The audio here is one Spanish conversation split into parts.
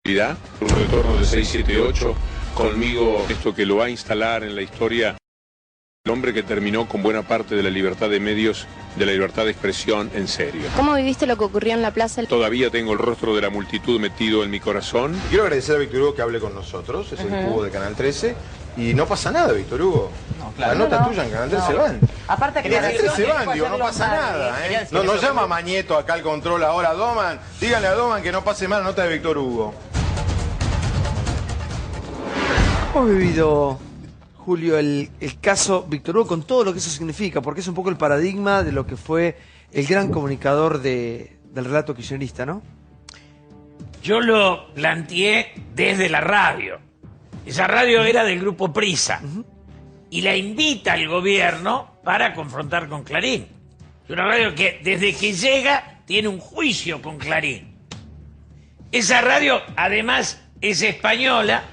un retorno de 678, conmigo esto que lo va a instalar en la historia, el hombre que terminó con buena parte de la libertad de medios, de la libertad de expresión en serio. ¿Cómo viviste lo que ocurrió en la plaza? Todavía tengo el rostro de la multitud metido en mi corazón. Quiero agradecer a Víctor Hugo que hable con nosotros, es el cubo de Canal 13, y no pasa nada, Víctor Hugo. No, claro. La nota tuya en Canal 13 van. Aparte que Canal 13 van, digo, no pasa nada, ¿eh? No llama Mañeto acá al control ahora, Doman. Díganle a Doman que no pase mal la nota de Víctor Hugo. ¿Cómo has vivido, Julio, el caso Víctor Hugo con todo lo que eso significa? Porque es un poco el paradigma de lo que fue el gran comunicador del relato kirchnerista, ¿no? Yo lo planteé desde la radio. Esa radio era del grupo Prisa. Y la invita al gobierno para confrontar con Clarín. Es una radio que desde que llega tiene un juicio con Clarín. Esa radio además es española,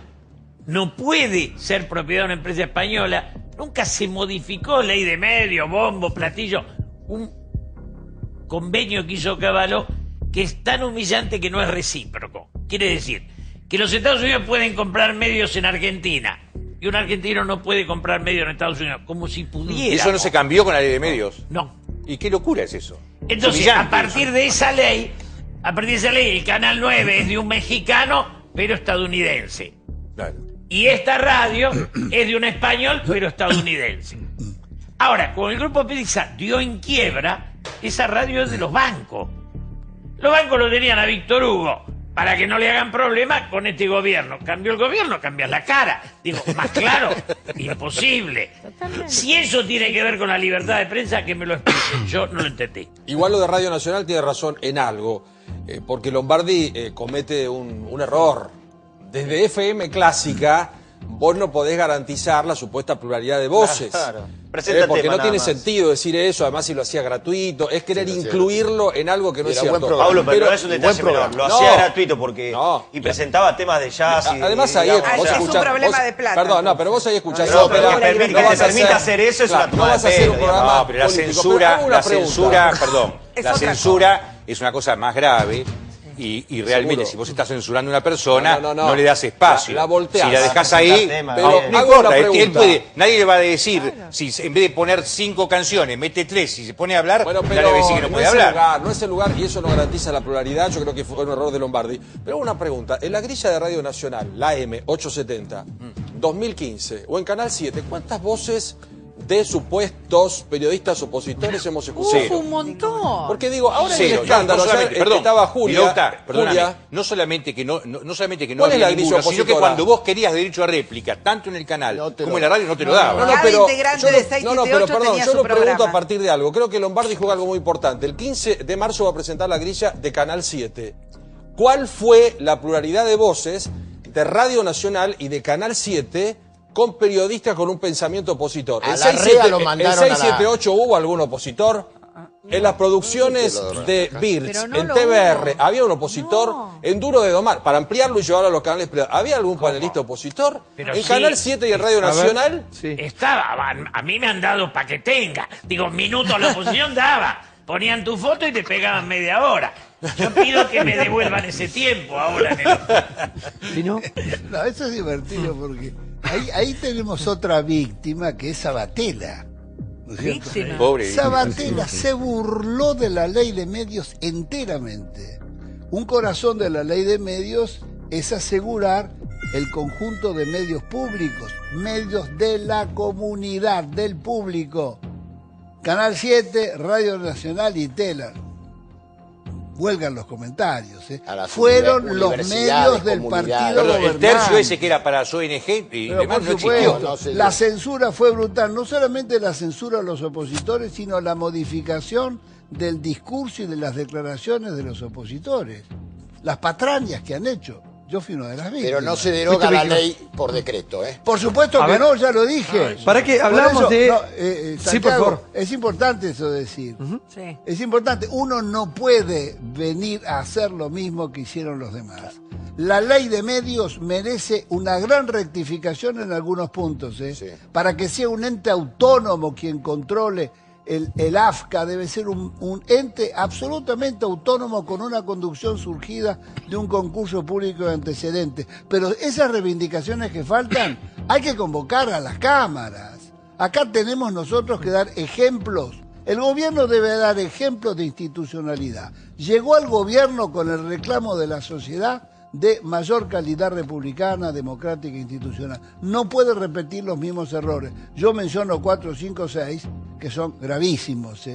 no puede ser propiedad de una empresa española, nunca se modificó ley de medios, bombo, platillo, un convenio que hizo Cavallo que es tan humillante que no es recíproco. Quiere decir que los Estados Unidos pueden comprar medios en Argentina y un argentino no puede comprar medios en Estados Unidos, como si pudiera. ¿Eso no se cambió con la ley de medios? No. ¿Y qué locura es eso? Entonces, a partir de esa ley, el Canal 9 es de un mexicano, pero estadounidense. Claro. Y esta radio es de un español, pero estadounidense. Ahora, como el grupo Prisa dio en quiebra, esa radio es de los bancos. Los bancos lo tenían a Víctor Hugo para que no le hagan problema con este gobierno. Cambió el gobierno, cambias la cara. Digo, más claro, imposible. Totalmente. Si eso tiene que ver con la libertad de prensa, que me lo expliquen. Yo no lo entendí. Igual lo de Radio Nacional tiene razón en algo, porque Lombardi comete un error. Desde FM Clásica, vos no podés garantizar la supuesta pluralidad de voces. Claro. Porque no tiene sentido decir eso, además si lo hacía gratuito, es querer incluirlo en algo que no es cierto. Pablo, pero no es un detalle menor, lo hacía gratuito porque y presentaba temas de jazz y además ahí vos es escuchás, un problema de plata. Perdón, no, pero vos ahí escuchás No, ópera, pero que te permita hacer eso es una toma de pelo. No, pero la censura, perdón, Es la otra censura es una cosa más grave. Y realmente, Seguro. si vos estás censurando a una persona, No. no le das espacio. La volteás. Si la dejás ahí, pero no hago importa. una Él pregunta. puede, nadie le va a decir, si en vez de poner 5 canciones, mete 3, si se pone a hablar, Bueno, nadie pero le va a decir que no puede es el hablar. lugar, no es el lugar y eso no garantiza la pluralidad. Yo creo que fue un error de Lombardi. Pero una pregunta, en la grilla de Radio Nacional, la AM870, 2015, o en Canal 7, ¿cuántas voces de supuestos periodistas opositores hemos escuchado? Un montón. Porque digo, ahora Cero, el escándalo, no solamente, ayer perdón, estaba Julia, Vilauta, perdóname, Julia, no solamente que no ¿Cuál es la había grilla ninguno, sino que opositora? cuando vos querías derecho a réplica, tanto en el canal como en la radio, no te lo daban. Cada integrante yo de no, 678 perdón, tenía yo su lo pregunto programa. a partir de algo. Creo que Lombardi juega algo muy importante. El 15 de marzo va a presentar la grilla de Canal 7. ¿Cuál fue la pluralidad de voces de Radio Nacional y de Canal 7 con periodistas con un pensamiento opositor? A la REA lo mandaron ¿En 678 hubo algún opositor? En las producciones de Birds, Pero no en lo TBR, hubo. ¿había un opositor? No. En Duro de Domar, para ampliarlo y llevarlo a los canales privados, ¿había algún panelista opositor? Pero En sí. Canal 7 y en Radio Nacional. Sí. Estaba, a mí me han dado para que tenga. Digo, minutos la oposición daba. Ponían tu foto y te pegaban media hora. Yo pido que me devuelvan ese tiempo ahora. ¿Sí, no? No, eso es divertido porque ahí tenemos otra víctima que es Sabatella. ¿No es cierto? Víctima. Pobre. Sabatella se burló de la ley de medios enteramente. Un corazón de la ley de medios es asegurar el conjunto de medios públicos, medios de la comunidad, del público. Canal 7, Radio Nacional y Telar. Huelgan los comentarios. A las Fueron los universidades, medios del comunidades. partido Perdón, el gobernante. tercio ese que era para las ONG y Pero demás por no existió. supuesto, No sé la yo. censura fue brutal. No solamente la censura a los opositores, sino la modificación del discurso y de las declaraciones de los opositores. Las patrañas que han hecho. Yo fui una de las víctimas. Pero no se deroga la ley por decreto, ¿eh? Por supuesto A que ver. no, ya lo dije. ¿Para qué Por hablamos eso, de...? no, Sí, por Santiago, favor. es importante eso decir. Sí. Es importante. Uno no puede venir a hacer lo mismo que hicieron los demás. La ley de medios merece una gran rectificación en algunos puntos, ¿eh? Sí. Para que sea un ente autónomo quien controle el AFCA debe ser un ente absolutamente autónomo con una conducción surgida de un concurso público de antecedentes. Pero esas reivindicaciones que faltan hay que convocar a las cámaras. Acá tenemos nosotros que dar ejemplos. El gobierno debe dar ejemplos de institucionalidad. Llegó al gobierno con el reclamo de la sociedad de mayor calidad republicana, democrática e institucional. No puede repetir los mismos errores. Yo menciono 4, 5, 6, que son gravísimos,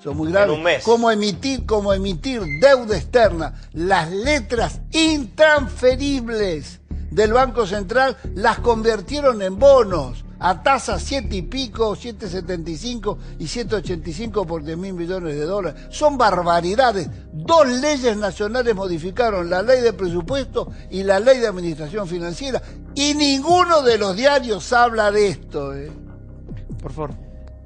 son muy graves. En un mes. Como emitir deuda externa, las letras intransferibles del Banco Central las convirtieron en bonos a tasas 7 y pico, 7,75 y 7,85 por 10.000 millones de dólares. Son barbaridades. 2 leyes nacionales modificaron la ley de presupuesto y la ley de administración financiera y ninguno de los diarios habla de esto. Por favor.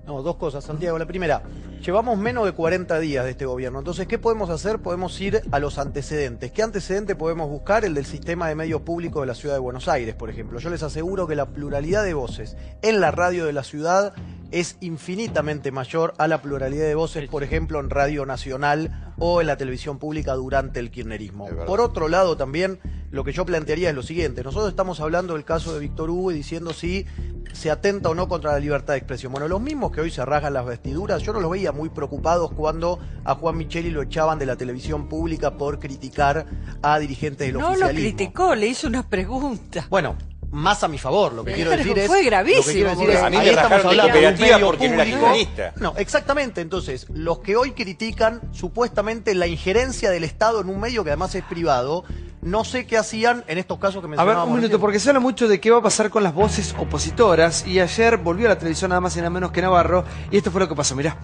No, 2 cosas, Santiago. La primera, llevamos menos de 40 días de este gobierno. Entonces, ¿qué podemos hacer? Podemos ir a los antecedentes. ¿Qué antecedente podemos buscar? El del sistema de medios públicos de la ciudad de Buenos Aires, por ejemplo. Yo les aseguro que la pluralidad de voces en la radio de la ciudad es infinitamente mayor a la pluralidad de voces, por ejemplo, en Radio Nacional o en la televisión pública durante el kirchnerismo. Por otro lado, también lo que yo plantearía es lo siguiente. Nosotros estamos hablando del caso de Víctor Hugo y diciendo si se atenta o no contra la libertad de expresión. Bueno, los mismos que hoy se rasgan las vestiduras, yo no los veía muy preocupados cuando a Juan Micheli lo echaban de la televisión pública por criticar a dirigentes del oficialismo. No lo criticó, le hizo una pregunta. Bueno, más a mi favor, lo que quiero decir es... Fue gravísimo. A mí me rajaron de la cooperativa porque no era kirchnerista. No, exactamente. Entonces, los que hoy critican supuestamente la injerencia del Estado en un medio que además es privado, no sé qué hacían en estos casos que mencionábamos. A ver, un minuto, porque se habla mucho de qué va a pasar con las voces opositoras y ayer volvió a la televisión nada más y nada menos que Navarro y esto fue lo que pasó, mirá.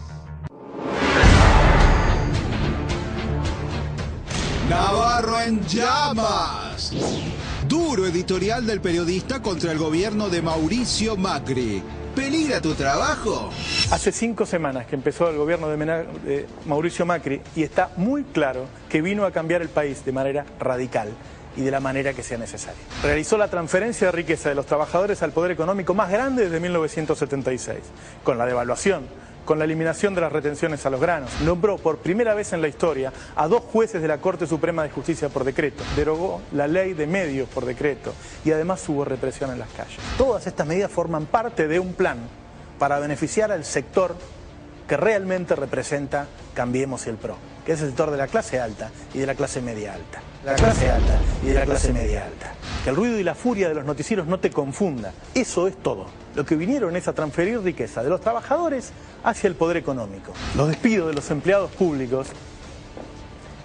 Navarro en llamas. Duro editorial del periodista contra el gobierno de Mauricio Macri. ¿Peligra tu trabajo? Hace 5 semanas que empezó el gobierno de Mauricio Macri y está muy claro que vino a cambiar el país de manera radical y de la manera que sea necesaria. Realizó la transferencia de riqueza de los trabajadores al poder económico más grande desde 1976, con la devaluación, con la eliminación de las retenciones a los granos. Nombró por primera vez en la historia a 2 jueces de la Corte Suprema de Justicia por decreto. Derogó la ley de medios por decreto y además hubo represión en las calles. Todas estas medidas forman parte de un plan para beneficiar al sector que realmente representa Cambiemos y el PRO, que es el sector de la clase alta y de la clase media alta. La clase alta y de la clase media alta. Que el ruido y la furia de los noticieros no te confunda. Eso es todo. Lo que vinieron es a transferir riqueza de los trabajadores hacia el poder económico. Los despidos de los empleados públicos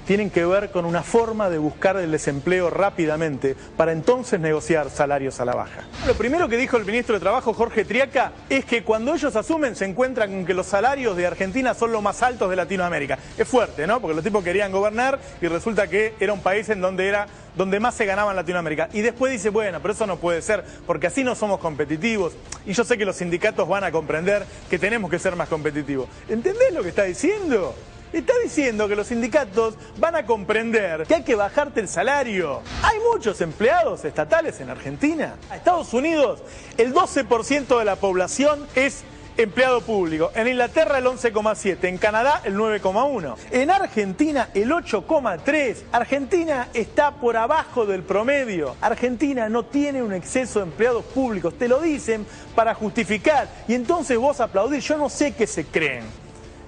tienen que ver con una forma de buscar el desempleo rápidamente para entonces negociar salarios a la baja. Lo primero que dijo el ministro de Trabajo, Jorge Triaca, es que cuando ellos asumen se encuentran con que los salarios de Argentina son los más altos de Latinoamérica. Es fuerte, ¿no? Porque los tipos querían gobernar y resulta que era un país en donde más se ganaba en Latinoamérica. Y después dice, bueno, pero eso no puede ser, porque así no somos competitivos. Y yo sé que los sindicatos van a comprender que tenemos que ser más competitivos. ¿Entendés lo que está diciendo? Está diciendo que los sindicatos van a comprender que hay que bajarte el salario. Hay muchos empleados estatales en Argentina. En Estados Unidos, el 12% de la población es empleado público. En Inglaterra el 11,7%, en Canadá el 9,1%. En Argentina el 8,3%. Argentina está por abajo del promedio. Argentina no tiene un exceso de empleados públicos. Te lo dicen para justificar. Y entonces vos aplaudís. Yo no sé qué se creen.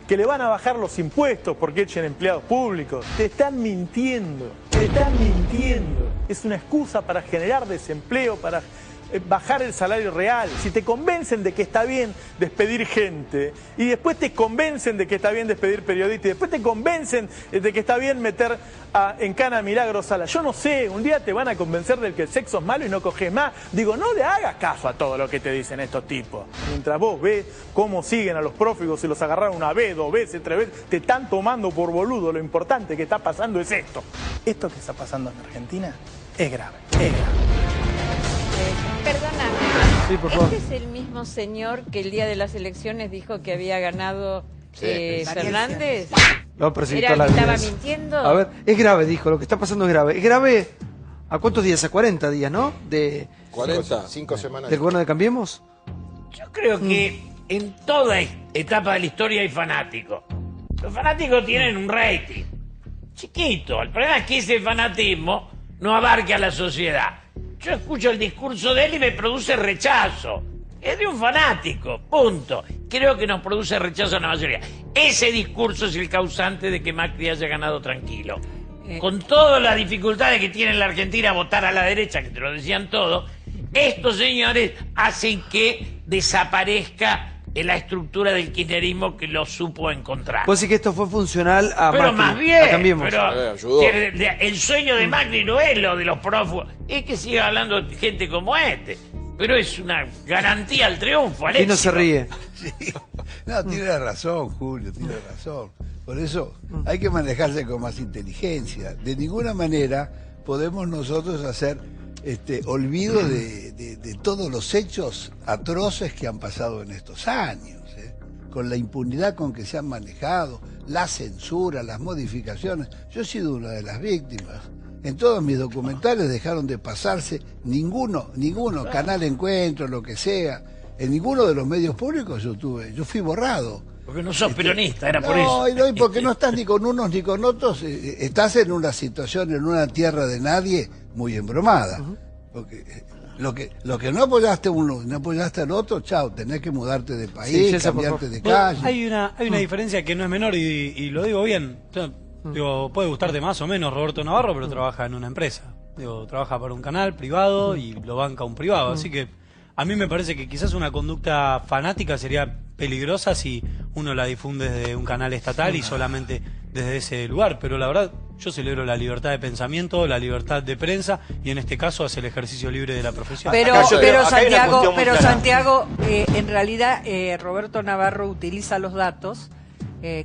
Que le van a bajar los impuestos porque echen empleados públicos. Te están mintiendo. Te están mintiendo. Es una excusa para generar desempleo, para bajar el salario real. Si te convencen de que está bien despedir gente y después te convencen de que está bien despedir periodistas y después te convencen de que está bien meter en cana a Milagro Sala, yo no sé, un día te van a convencer de que el sexo es malo y no coges más. Digo, no le hagas caso a todo lo que te dicen estos tipos. Mientras vos ves cómo siguen a los prófugos y los agarraron una vez, 2 veces, 3 veces, te están tomando por boludo. Lo importante que está pasando es esto. Esto que está pasando en Argentina es grave, es grave. Perdóname, sí, por favor. ¿este es el mismo señor que el día de las elecciones dijo que había ganado Fernández? No, pero sí, ¿Era que estaba mintiendo? A ver, es grave, dijo, lo que está pasando es grave. ¿Es grave a cuántos días? A 40 días, ¿no? De 5 semanas. ¿Del gobierno de Cambiemos? Yo creo que en toda etapa de la historia hay fanáticos. Los fanáticos tienen un rating chiquito. El problema es que ese fanatismo no abarca a la sociedad. Yo escucho el discurso de él y me produce rechazo. Es de un fanático, punto. Creo que nos produce rechazo a la mayoría. Ese discurso es el causante de que Macri haya ganado tranquilo. Con todas las dificultades que tiene la Argentina a votar a la derecha, que te lo decían todos, estos señores hacen que desaparezca la estructura del kirchnerismo que lo supo encontrar. Vos decís que esto fue funcional a Pero Macri, más bien, a Cambiemos. pero el sueño de Macri no es lo de los prófugos, es que siga hablando de gente como este. Pero es una garantía al triunfo, Alexis. Y no se ríe. Sí. No, tiene razón, Julio, tiene razón. Por eso hay que manejarse con más inteligencia. De ninguna manera podemos nosotros hacer olvido de todos los hechos atroces que han pasado en estos años, con la impunidad con que se han manejado, la censura, las modificaciones. Yo he sido una de las víctimas. En todos mis documentales dejaron de pasarse ninguno, Canal Encuentro, lo que sea. En ninguno de los medios públicos yo fui borrado. Porque no sos peronista, era por eso. No, porque no estás ni con unos ni con otros, estás en una situación, en una tierra de nadie muy embromada. Porque lo que no apoyaste uno, no apoyaste al otro, chao, tenés que mudarte de país, cambiarte de calle. Hay una diferencia que no es menor y lo digo bien. Digo, puede gustarte más o menos Roberto Navarro, pero trabaja en una empresa. Digo, trabaja para un canal privado y lo banca un privado. Así que a mí me parece que quizás una conducta fanática sería peligrosa si uno la difunde desde un canal estatal y solamente desde ese lugar. Pero la verdad, yo celebro la libertad de pensamiento, la libertad de prensa y en este caso hace el ejercicio libre de la profesión. Pero Santiago, en realidad Roberto Navarro utiliza los datos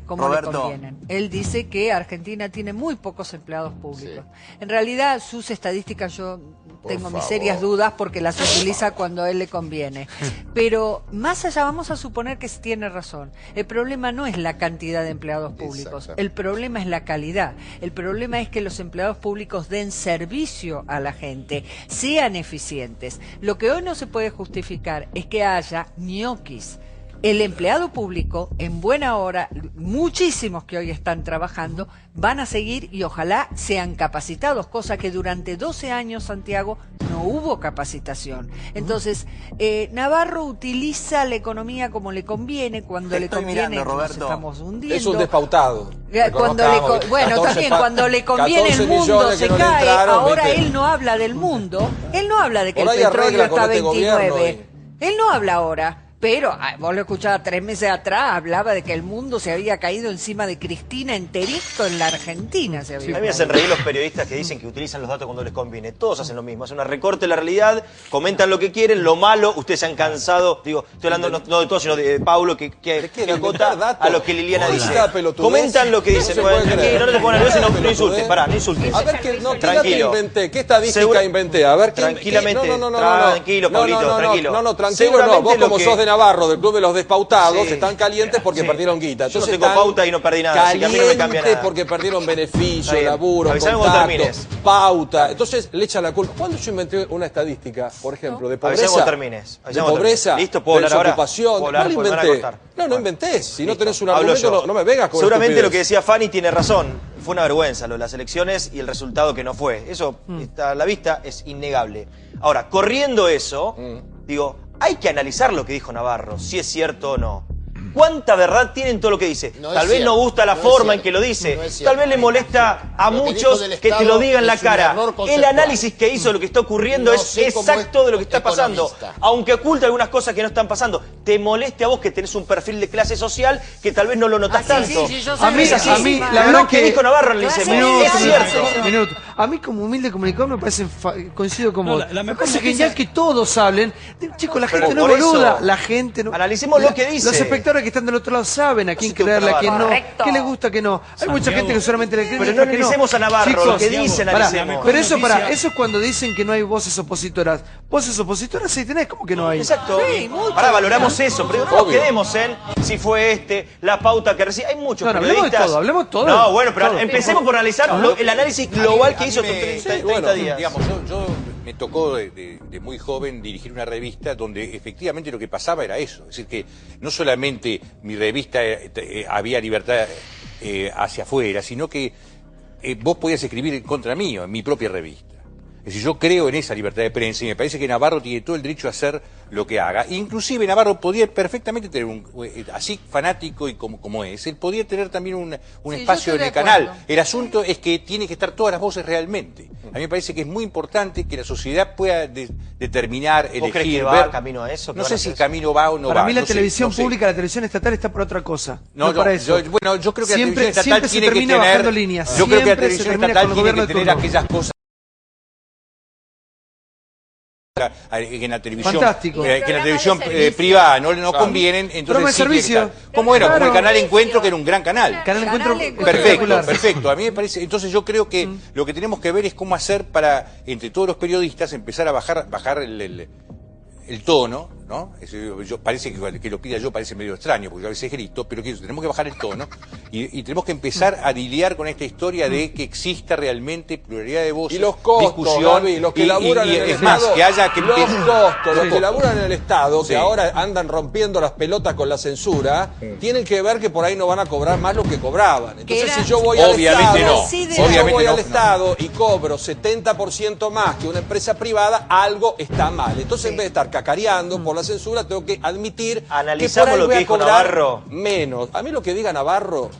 como le convienen. Él dice que Argentina tiene muy pocos empleados públicos. Sí. En realidad sus estadísticas yo tengo mis serias dudas porque las utiliza cuando a él le conviene. Pero más allá vamos a suponer que tiene razón. El problema no es la cantidad de empleados públicos, el problema es la calidad. El problema es que los empleados públicos den servicio a la gente, sean eficientes. Lo que hoy no se puede justificar es que haya ñoquis. El empleado público, en buena hora, muchísimos que hoy están trabajando, van a seguir y ojalá sean capacitados, cosa que durante 12 años, Santiago, no hubo capacitación. Entonces, Navarro utiliza la economía como le conviene, cuando le conviene nos estamos hundiendo. Es un despautado. Cuando le conviene el mundo se cae, ahora él no habla del mundo, él no habla de que el petróleo está a 29, él no habla ahora. Pero vos lo escuchabas 3 meses atrás, hablaba de que el mundo se había caído encima de Cristina enterito en la Argentina. Se había a mí me hacen reír los periodistas que dicen que utilizan los datos cuando les conviene. Todos hacen lo mismo, hacen una recorte de la realidad, comentan lo que quieren, lo malo, ustedes se han cansado, digo, estoy hablando no de todos, sino de Paulo, que acota a lo que Liliana dice. Comentan lo que dicen. No te pongas nervioso, no insultes, no insultes. A ver, tranquilo. ¿Qué estadística inventé? A ver, tranquilamente. Tranquilo, Paulito, tranquilo. No, tranquilo no, vos como sos de Navarro, del Club de los Despautados, están calientes porque perdieron guita. Yo no tengo pauta y no perdí nada, así que a mí no me cambia nada. Porque perdieron beneficio, laburo, contacto, pauta. Entonces le echan la culpa. ¿Cuándo yo inventé una estadística, por ejemplo, de pobreza? De pobreza, listo, puedo hablar ahora. Desocupación. No lo inventé. No inventé. Si no tenés un argumento, no me vengas con seguramente lo que decía Fanny tiene razón. Fue una vergüenza lo de las elecciones y el resultado que no fue. Eso está a la vista, es innegable. Ahora, corriendo eso, digo, hay que analizar lo que dijo Navarro, si es cierto o no. ¿Cuánta verdad tiene en todo lo que dice? Tal vez no gusta la forma en que lo dice, tal vez le molesta a muchos que te lo digan en la cara. El análisis que hizo de lo que está ocurriendo es exacto de lo que está pasando, aunque oculta algunas cosas que no están pasando. Te moleste a vos que tenés un perfil de clase social que tal vez no lo notás tanto. A mí, la verdad que dijo Navarro le dice, es cierto. A mí como humilde comunicador me parece, coincido con vos, me parece genial que todos hablen. Chicos, la gente no es boluda, la gente no... Analicemos lo que dice. Los espectadores que están del otro lado saben a quién creerle, a quién no, qué le gusta, qué no. Hay mucha gente que solamente le cree. Pero no analicemos a Navarro, lo que dice analicemos. Pero eso es cuando dicen que no hay voces opositoras. Voces opositoras sí tenés, ¿cómo que no hay? Exacto. Valoramos eso, pero no quedemos en si fue la pauta que recibe. Hay muchos periodistas. Hablemos de todo. No, bueno, pero empecemos por analizar el análisis global que hizo estos 30 días. Digamos, yo me tocó de muy joven dirigir una revista donde efectivamente lo que pasaba era eso. Es decir, que no solamente mi revista había libertad hacia afuera, sino que vos podías escribir en contra mío, en mi propia revista. Es decir, yo creo en esa libertad de prensa y me parece que Navarro tiene todo el derecho a hacer lo que haga. Inclusive Navarro podía perfectamente tener así fanático y como es, él podía tener también un espacio en el canal. El asunto es que tiene que estar todas las voces realmente. A mí me parece que es muy importante que la sociedad pueda determinar, elegir, ¿Vos crees que va camino a eso? No sé si el camino va o no va. Para mí la televisión pública, la televisión estatal está por otra cosa. No para eso. Bueno, yo creo que la televisión estatal tiene que tener... líneas. Yo creo que la televisión estatal tiene que tener aquellas cosas en la televisión, que en la televisión privada no convienen, entonces sí servicio. Como el canal Encuentro, que era un gran canal. Canal Encuentro perfecto. A mí me parece, entonces yo creo que lo que tenemos que ver es cómo hacer para, entre todos los periodistas, empezar a bajar el tono, ¿no? Parece que lo pida yo, parece medio extraño, porque yo a veces grito, pero tenemos que bajar el tono y tenemos que empezar a lidiar con esta historia de que exista realmente pluralidad de voces, y los costos, discusión, Gaby, los que laburan en el Estado, los que laburan en el Estado, que ahora andan rompiendo las pelotas con la censura, tienen que ver que por ahí no van a cobrar más lo que cobraban. Entonces, si yo voy al Estado y cobro 70% más que una empresa privada, algo está mal. Entonces, en vez de estar cacareando por la censura, tengo que admitir que por ahí voy a cobrar Navarro menos. A mí lo que diga Navarro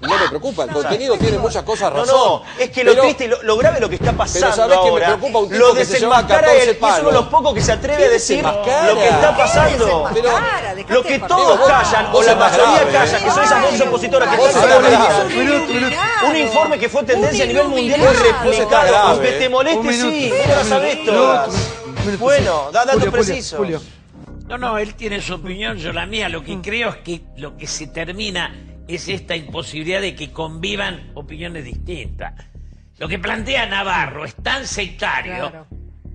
no me preocupa, el contenido tiene muchas cosas razón. No, es que lo triste y lo grave lo que está pasando ¿sabés ahora, que me preocupa un tipo lo que desenmascara él, y es uno de los pocos que se atreve a decir lo que está pasando. Pero lo que todos callan, o la mayoría callan, que son esas voces opositoras que están un informe que fue tendencia a nivel mundial y replicado, aunque te moleste, sí, vos lo sabés todas. Bueno, datos precisos. No, él tiene su opinión, yo la mía. Lo que creo es que lo que se termina es esta imposibilidad de que convivan opiniones distintas. Lo que plantea Navarro es tan sectario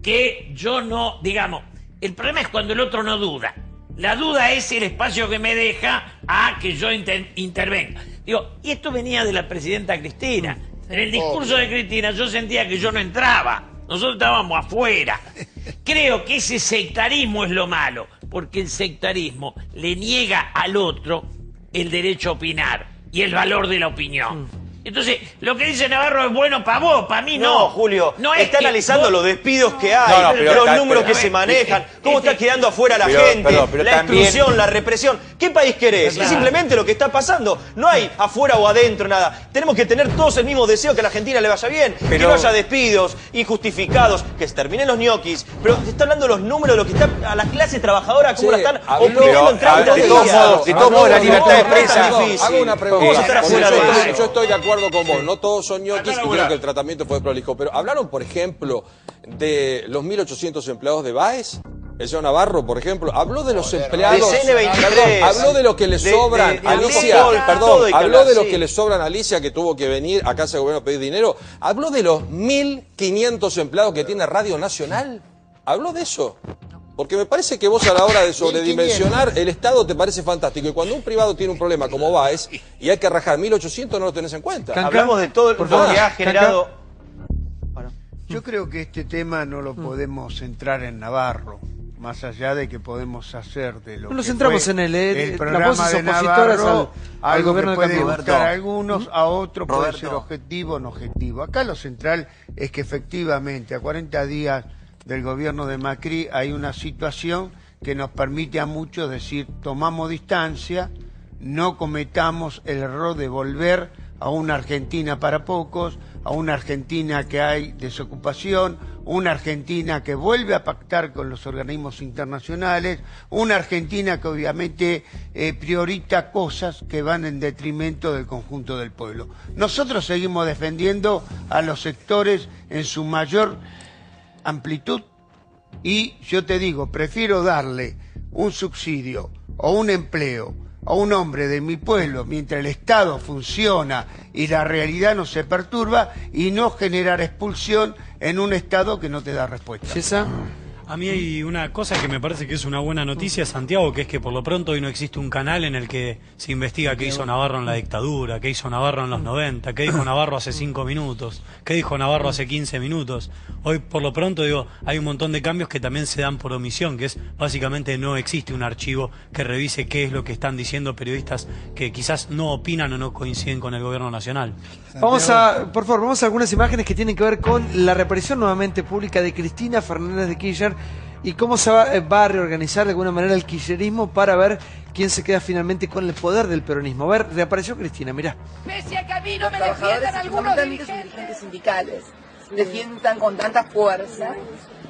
que yo no, digamos, el problema es cuando el otro no duda. La duda es el espacio que me deja a que yo intervenga. Digo, y esto venía de la presidenta Cristina. En el discurso de Cristina yo sentía que yo no entraba. Nosotros estábamos afuera. Creo que ese sectarismo es lo malo, porque el sectarismo le niega al otro el derecho a opinar y el valor de la opinión. Entonces, lo que dice Navarro es bueno para vos, para mí no. No, Julio, está analizando los despidos que hay, los números que se manejan, cómo está quedando afuera la gente, la exclusión, la represión. ¿Qué país querés? Es simplemente lo que está pasando. No hay afuera o adentro nada. Tenemos que tener todos el mismo deseo, que a la Argentina le vaya bien, que no haya despidos injustificados, que se terminen los ñoquis. Pero te está hablando los números, lo que está a la clase trabajadora, cómo la están oprimiendo en 30 días. De todos modos, la libertad de prensa. Hago una pregunta. Yo estoy de acuerdo con vos, no todos son ñoquis y creo que el tratamiento fue prolijo, pero hablaron, por ejemplo, de los 1.800 empleados de Baez. El señor Navarro, por ejemplo, habló de los empleados, de CN23, habló de lo que le sobran a Alicia, habló de lo que le sobran a Alicia, que tuvo que venir a casa del gobierno a pedir dinero, habló de los 1.500 empleados que tiene Radio Nacional, habló de eso. Porque me parece que vos a la hora de sobredimensionar el Estado te parece fantástico. Y cuando un privado tiene un problema como Baez y hay que rajar 1.800 no lo tenés en cuenta. Hablamos de todo lo que ha generado... Yo creo que este tema no lo podemos centrar en Navarro, más allá de que podemos hacer de lo que nos centramos fue en el programa de Navarro, al gobierno que puede gustar a algunos, a otros puede ser objetivo o no objetivo. Acá lo central es que efectivamente a 40 días del gobierno de Macri hay una situación que nos permite a muchos decir tomamos distancia, no cometamos el error de volver a una Argentina para pocos, a una Argentina que hay desocupación, una Argentina que vuelve a pactar con los organismos internacionales, una Argentina que obviamente prioriza cosas que van en detrimento del conjunto del pueblo. Nosotros seguimos defendiendo a los sectores en su mayor amplitud y yo te digo, prefiero darle un subsidio o un empleo a un hombre de mi pueblo mientras el Estado funciona y la realidad no se perturba y no generar expulsión en un Estado que no te da respuesta. ¿César? A mí hay una cosa que me parece que es una buena noticia, Santiago, que es que por lo pronto hoy no existe un canal en el que se investiga qué hizo Navarro en la dictadura, qué hizo Navarro en los 90, qué dijo Navarro hace 5 minutos, qué dijo Navarro hace 15 minutos. Hoy por lo pronto, digo, hay un montón de cambios que también se dan por omisión, que es básicamente no existe un archivo que revise qué es lo que están diciendo periodistas que quizás no opinan o no coinciden con el gobierno nacional. Vamos a, por favor, vamos a algunas imágenes que tienen que ver con la reaparición nuevamente pública de Cristina Fernández de Kirchner y cómo se va a reorganizar de alguna manera el kirchnerismo para ver quién se queda finalmente con el poder del peronismo. A ver, reapareció Cristina, mirá. Pese a que a mí no me defiendan algunos dirigentes sindicales, defiendan con tanta fuerza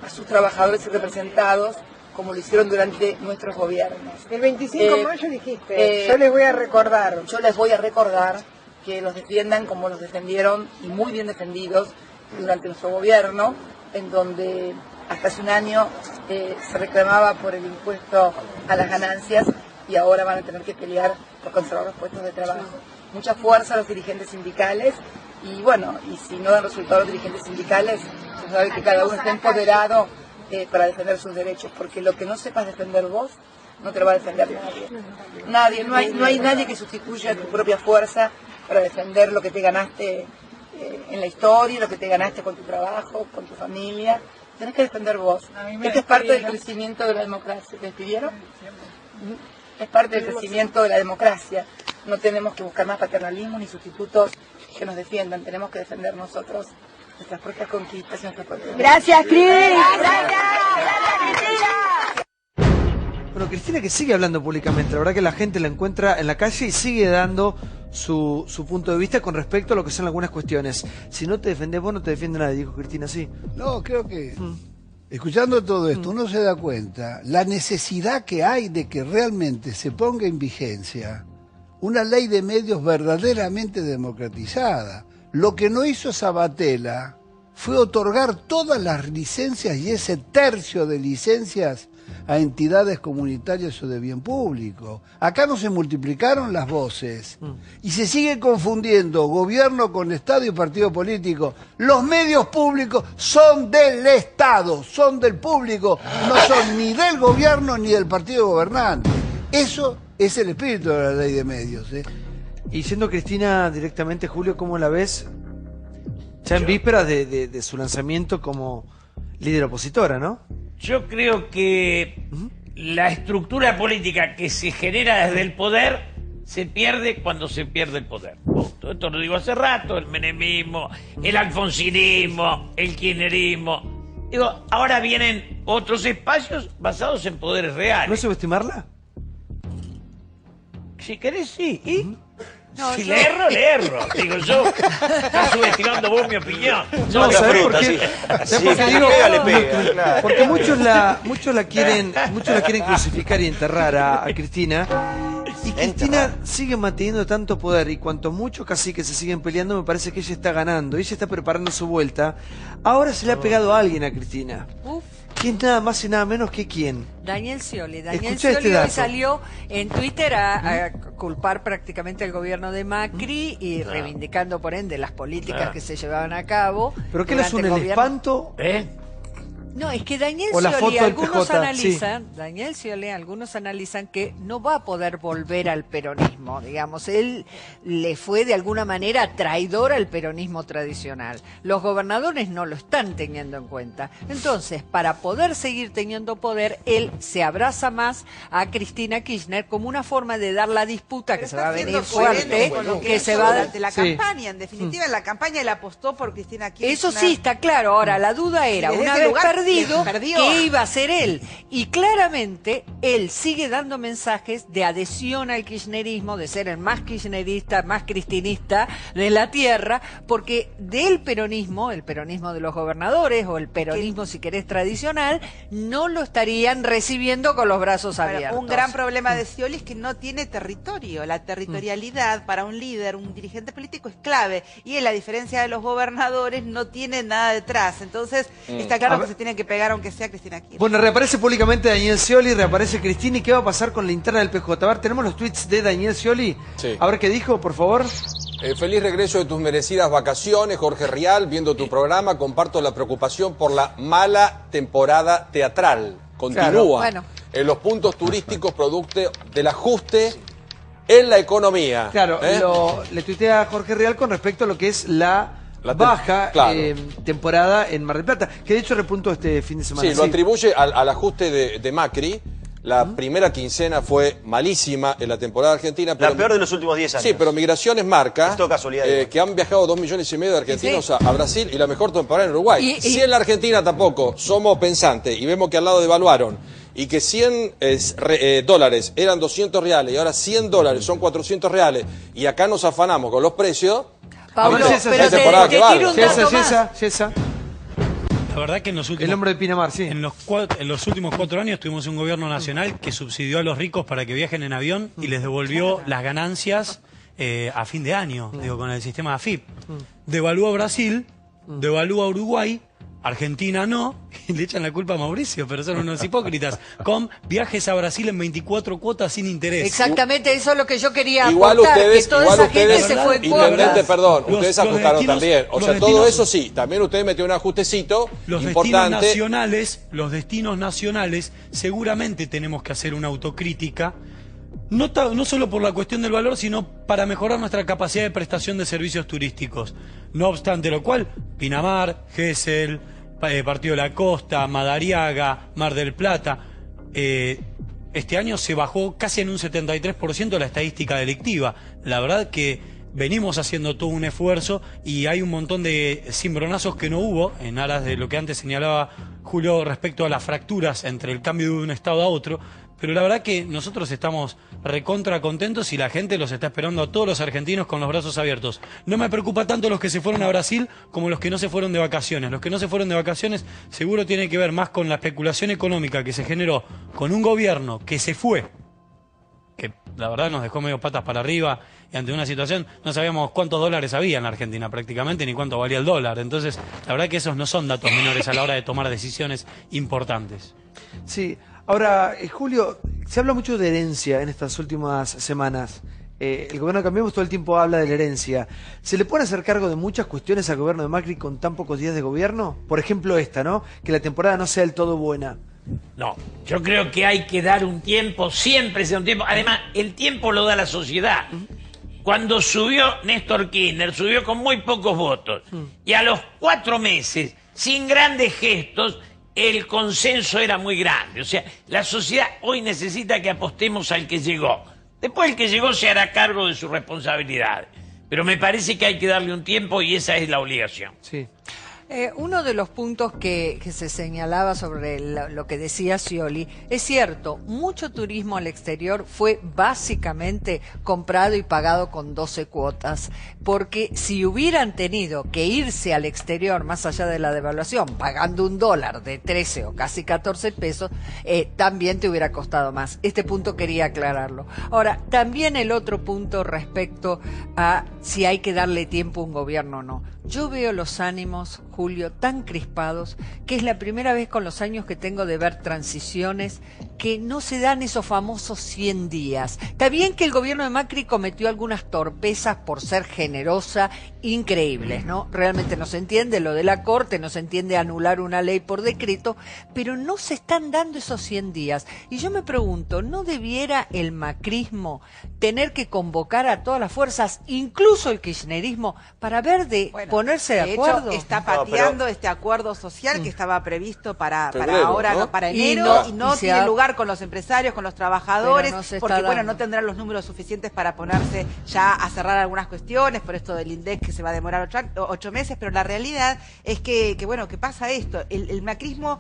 a sus trabajadores y representados como lo hicieron durante nuestros gobiernos. El 25 de mayo dijiste, yo les voy a recordar. Yo les voy a recordar que los defiendan como los defendieron, y muy bien defendidos, durante nuestro gobierno, en donde hasta hace un año se reclamaba por el impuesto a las ganancias y ahora van a tener que pelear por conservar los puestos de trabajo. Mucha fuerza a los dirigentes sindicales y bueno, y si no dan resultado los dirigentes sindicales, se sabe que cada uno está empoderado para defender sus derechos, porque lo que no sepas defender vos, no te lo va a defender nadie. No hay nadie que sustituya tu propia fuerza para defender lo que te ganaste en la historia, lo que te ganaste con tu trabajo, con tu familia. Tenés que defender vos. Esto es parte del crecimiento de la democracia. ¿Te despidieron? Es parte del crecimiento de la democracia. No tenemos que buscar más paternalismo ni sustitutos que nos defiendan. Tenemos que defender nosotros nuestras propias conquistas y nuestras propias... ¡Gracias, Cris! Bueno, Cristina que sigue hablando públicamente, la verdad que la gente la encuentra en la calle y sigue dando su punto de vista con respecto a lo que son algunas cuestiones. Si no te defendés vos, no te defiende nadie, dijo Cristina, sí. No, creo que, escuchando todo esto, uno se da cuenta la necesidad que hay de que realmente se ponga en vigencia una ley de medios verdaderamente democratizada. Lo que no hizo Sabatella fue otorgar todas las licencias y ese tercio de licencias a entidades comunitarias o de bien público. Acá no se multiplicaron las voces y se sigue confundiendo gobierno con Estado y partido político. Los medios públicos son del Estado, son del público, no son ni del gobierno ni del partido gobernante. Eso es el espíritu de la ley de medios. Y siendo Cristina directamente, Julio, ¿cómo la ves? Ya en vísperas de su lanzamiento como líder opositora, ¿no? Yo creo que la estructura política que se genera desde el poder se pierde cuando se pierde el poder. Punto. Esto lo digo hace rato, el menemismo, el alfonsinismo, el kirchnerismo. Digo, ahora vienen otros espacios basados en poderes reales. ¿No subestimarla? Si querés, sí. ¿Y? No, si le erro. Digo, yo estoy subestimando vos mi opinión. No, ¿sabés por qué? Porque digo, claro. Porque muchos la quieren crucificar y enterrar a Cristina. Y Cristina sigue manteniendo tanto poder y cuanto muchos caciques se siguen peleando, me parece que ella está ganando. Ella está preparando su vuelta. Ahora se le ha pegado a alguien a Cristina. ¿Quién nada más y nada menos que quién? Daniel Scioli. Daniel Scioli hoy salió en Twitter a culpar prácticamente al gobierno de Macri y reivindicando por ende las políticas que se llevaban a cabo. ¿Pero qué les une el espanto? No, es que Daniel Scioli, algunos analizan que no va a poder volver al peronismo, digamos, él le fue de alguna manera traidor al peronismo tradicional. Los gobernadores no lo están teniendo en cuenta. Entonces, para poder seguir teniendo poder, él se abraza más a Cristina Kirchner como una forma de dar la disputa que se va a venir fuerte, que se va durante la campaña, en definitiva, en la campaña él apostó por Cristina Kirchner. Eso sí, está claro. Ahora, la duda era, una vez perdido, ¿qué iba a hacer él? Y claramente él sigue dando mensajes de adhesión al kirchnerismo, de ser el más kirchnerista, más cristinista de la tierra, porque del peronismo, el peronismo de los gobernadores o el peronismo, si querés, tradicional, no lo estarían recibiendo con los brazos abiertos. Un gran problema de Scioli es que no tiene territorio. La territorialidad para un líder, un dirigente político es clave. Y él, a diferencia de los gobernadores, no tiene nada detrás. Entonces, está claro que se tiene que pegar aunque sea Cristina Kirchner. Bueno, reaparece públicamente Daniel Scioli, reaparece Cristina. ¿Y qué va a pasar con la interna del PJ? A ver, ¿tenemos los tweets de Daniel Scioli? Sí. A ver qué dijo, por favor. Feliz regreso de tus merecidas vacaciones, Jorge Rial, viendo tu programa, comparto la preocupación por la mala temporada teatral. Continúa. Claro, bueno. En los puntos turísticos producto del ajuste en la economía. Claro, le tuiteé a Jorge Rial con respecto a lo que es la baja temporada en Mar del Plata, que de hecho repuntó este fin de semana. Sí, lo atribuye al ajuste de Macri. La primera quincena fue malísima en la temporada argentina. Pero, la peor de los últimos 10 años. Sí, pero Migraciones marca casualidad, que han viajado 2,5 millones de argentinos a Brasil y la mejor temporada en Uruguay. Si en la Argentina tampoco somos pensantes y vemos que al lado devaluaron y que 100 dólares eran 200 reales y ahora 100 dólares son 400 reales y acá nos afanamos con los precios... Pablo, pero temporada que vale. Yesa. La verdad que en los últimos... El hombre de Pinamar, sí. En los últimos 4 años tuvimos un gobierno nacional que subsidió a los ricos para que viajen en avión y les devolvió las ganancias a fin de año, digo, con el sistema AFIP. Devaluó a Brasil, devaluó a Uruguay, Argentina no, y le echan la culpa a Mauricio, pero son unos hipócritas, con viajes a Brasil en 24 cuotas sin interés. Exactamente, eso es lo que yo quería igual aportar, ustedes, que toda esa gente se fue en intendente, perdón, Los- ustedes los ajustaron destinos- también. O los sea, todo destinos- eso sí, también ustedes metieron un ajustecito Los importante. los destinos nacionales, seguramente tenemos que hacer una autocrítica, no solo por la cuestión del valor, sino para mejorar nuestra capacidad de prestación de servicios turísticos. No obstante lo cual, Pinamar, Gesell, Partido de la Costa, Madariaga, Mar del Plata, este año se bajó casi en un 73% la estadística delictiva. La verdad que venimos haciendo todo un esfuerzo y hay un montón de cimbronazos que no hubo, en aras de lo que antes señalaba Julio respecto a las fracturas entre el cambio de un estado a otro, pero la verdad que nosotros estamos recontra contentos y la gente los está esperando a todos los argentinos con los brazos abiertos. No me preocupa tanto los que se fueron a Brasil como los que no se fueron de vacaciones. Los que no se fueron de vacaciones seguro tiene que ver más con la especulación económica que se generó con un gobierno que se fue, que la verdad nos dejó medio patas para arriba y ante una situación no sabíamos cuántos dólares había en la Argentina prácticamente ni cuánto valía el dólar. Entonces, la verdad que esos no son datos menores a la hora de tomar decisiones importantes. Sí, ahora, Julio, se habla mucho de herencia en estas últimas semanas. El gobierno de Cambiemos todo el tiempo habla de la herencia. ¿Se le puede hacer cargo de muchas cuestiones al gobierno de Macri con tan pocos días de gobierno? Por ejemplo esta, ¿no? Que la temporada no sea del todo buena. No, yo creo que hay que dar un tiempo, siempre sea un tiempo. Además, el tiempo lo da la sociedad. Cuando subió Néstor Kirchner, subió con muy pocos votos. Y a los 4 meses, sin grandes gestos, el consenso era muy grande. O sea, la sociedad hoy necesita que apostemos al que llegó. Después el que llegó se hará cargo de sus responsabilidades. Pero me parece que hay que darle un tiempo y esa es la obligación. Sí. Uno de los puntos que se señalaba sobre lo que decía Scioli, es cierto, mucho turismo al exterior fue básicamente comprado y pagado con 12 cuotas, porque si hubieran tenido que irse al exterior, más allá de la devaluación, pagando $1 de 13 o casi 14 pesos, también te hubiera costado más. Este punto quería aclararlo. Ahora, también el otro punto respecto a si hay que darle tiempo a un gobierno o no. Yo veo los ánimos, Julio, tan crispados, que es la primera vez con los años que tengo de ver transiciones que no se dan esos famosos 100 días. Está bien que el gobierno de Macri cometió algunas torpezas por ser generosa, increíbles, ¿no? Realmente no se entiende lo de la Corte, no se entiende anular una ley por decreto, pero no se están dando esos 100 días. Y yo me pregunto, ¿no debiera el macrismo tener que convocar a todas las fuerzas, incluso el kirchnerismo, para ver de ponerse de acuerdo? Hecho, está pateando este acuerdo social que estaba previsto para Febrero, ahora, ¿no? no para Y enero, no- y no y se tiene ha- lugar con los empresarios, con los trabajadores, Pero no se porque está bueno, dando. no tendrán los números suficientes para ponerse ya a cerrar algunas cuestiones, por esto del INDEC que se va a demorar 8 meses, pero la realidad es que bueno, que pasa esto, el macrismo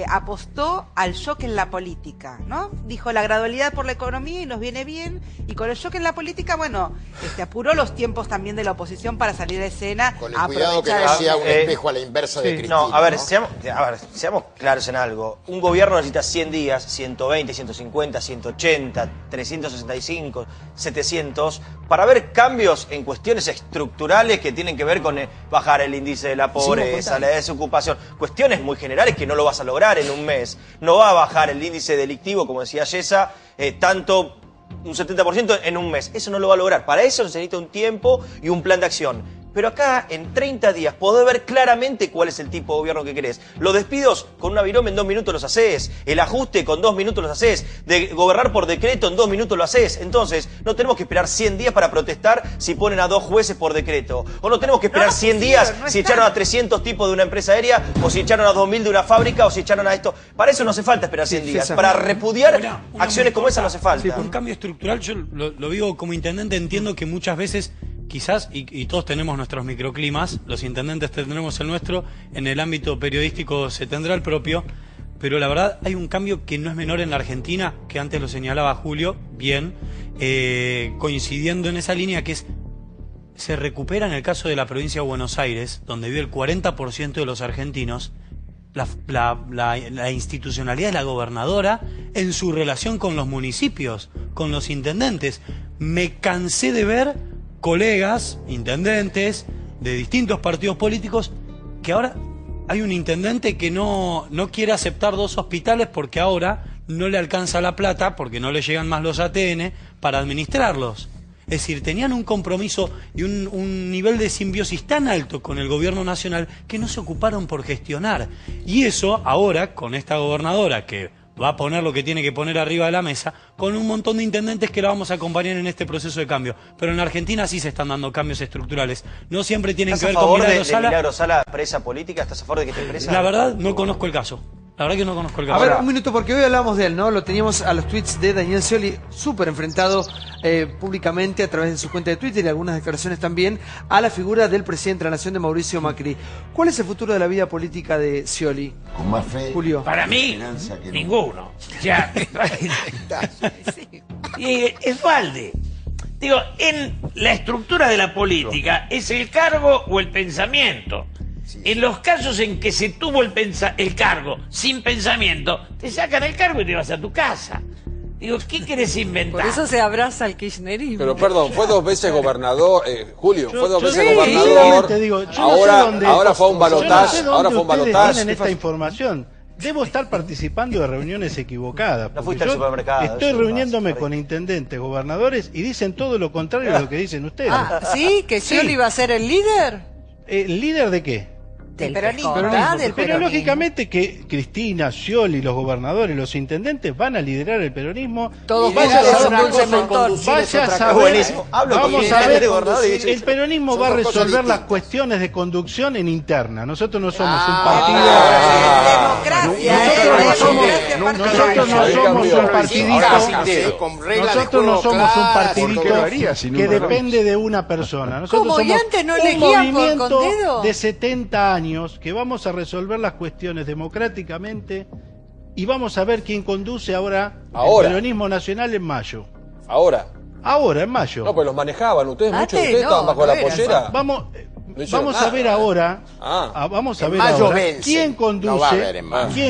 apostó al shock en la política, ¿no? Dijo la gradualidad por la economía y nos viene bien, y con el shock en la política, bueno, apuró los tiempos también de la oposición para salir a escena. Con el cuidado que no aprovechar- sea un espejo a la inversa de Cristina. No, a ver, seamos claros en algo. Un gobierno necesita 100 días, 120, 150, 180, 365, 700, para ver cambios en cuestiones estructurales que tienen que ver con bajar el índice de la pobreza, la desocupación. Cuestiones muy generales que no lo vas a lograr en un mes. No va a bajar el índice delictivo, como decía Yesa, tanto un 70% en un mes. Eso no lo va a lograr. Para eso se necesita un tiempo y un plan de acción. Pero acá, en 30 días, podés ver claramente cuál es el tipo de gobierno que querés. Los despidos con una virome en 2 minutos los haces. El ajuste con 2 minutos los haces. De gobernar por decreto en 2 minutos lo haces. Entonces, no tenemos que esperar 100 días para protestar si ponen a 2 jueces por decreto. O no tenemos que esperar 100 días si echaron a 300 tipos de una empresa aérea, o si echaron a 2000 de una fábrica, o si echaron a esto. Para eso no hace falta esperar 100 días. Para repudiar acciones como esa no hace falta. Sí, un cambio estructural, yo lo digo como intendente, entiendo que muchas veces quizás, y todos tenemos nuestros microclimas, los intendentes tenemos el nuestro, en el ámbito periodístico se tendrá el propio, pero la verdad hay un cambio que no es menor en la Argentina, que antes lo señalaba Julio, bien, coincidiendo en esa línea, que es, se recupera en el caso de la provincia de Buenos Aires, donde vive el 40% de los argentinos, la institucionalidad de la gobernadora en su relación con los municipios, con los intendentes. Me cansé de ver colegas, intendentes de distintos partidos políticos, que ahora hay un intendente que no quiere aceptar 2 hospitales porque ahora no le alcanza la plata, porque no le llegan más los ATN para administrarlos. Es decir, tenían un compromiso y un nivel de simbiosis tan alto con el gobierno nacional que no se ocuparon por gestionar. Y eso ahora, con esta gobernadora que va a poner lo que tiene que poner arriba de la mesa, con un montón de intendentes que la vamos a acompañar en este proceso de cambio. Pero en Argentina sí se están dando cambios estructurales. No siempre tienen que ver con Milagro Sala. ¿Milagro Sala presa política? ¿Estás a favor de que esté presa? La verdad, no conozco el caso. La verdad que no conozco el caso. A ver, un minuto, porque hoy hablamos de él, ¿no? Lo teníamos a los tweets de Daniel Scioli, súper enfrentado públicamente a través de su cuenta de Twitter y algunas declaraciones también, a la figura del presidente de la Nación, de Mauricio Macri. ¿Cuál es el futuro de la vida política de Scioli? Con más fe. Julio. Para mí, ninguno. Ya. Y es balde. Digo, en la estructura de la política es el cargo o el pensamiento. En los casos en que se tuvo el cargo sin pensamiento, te sacan el cargo y te vas a tu casa. Digo, ¿qué querés inventar? Por eso se abraza al kirchnerismo. Pero perdón, fue 2 veces gobernador, Julio, fue 2 veces sí, gobernador. Te digo, ahora fue un balotaje. Ahora fue un balotaje. Tienen esta información. Debo estar participando de reuniones equivocadas. No fuiste al supermercado. Estoy reuniéndome con intendentes, gobernadores, y dicen todo lo contrario de lo que dicen ustedes. Ah, ¿sí? ¿Que Scioli iba a ser el líder? ¿El líder de qué? Del peronismo. Pero lógicamente que Cristina, Scioli, los gobernadores, los intendentes van a liderar el peronismo. Todos vaya a saber, vamos a ver, el peronismo va a resolver las cuestiones de conducción en interna. Nosotros no somos un partido. Nosotros no somos un partidito. Nosotros no somos un partidito que depende de una persona. Nosotros somos un movimiento de 70 años que vamos a resolver las cuestiones democráticamente y vamos a ver quién conduce ahora el peronismo nacional en mayo. Ahora, en mayo. No, pues los manejaban ustedes, muchos de ustedes estaban bajo la pollera. Vamos a ver ahora, quién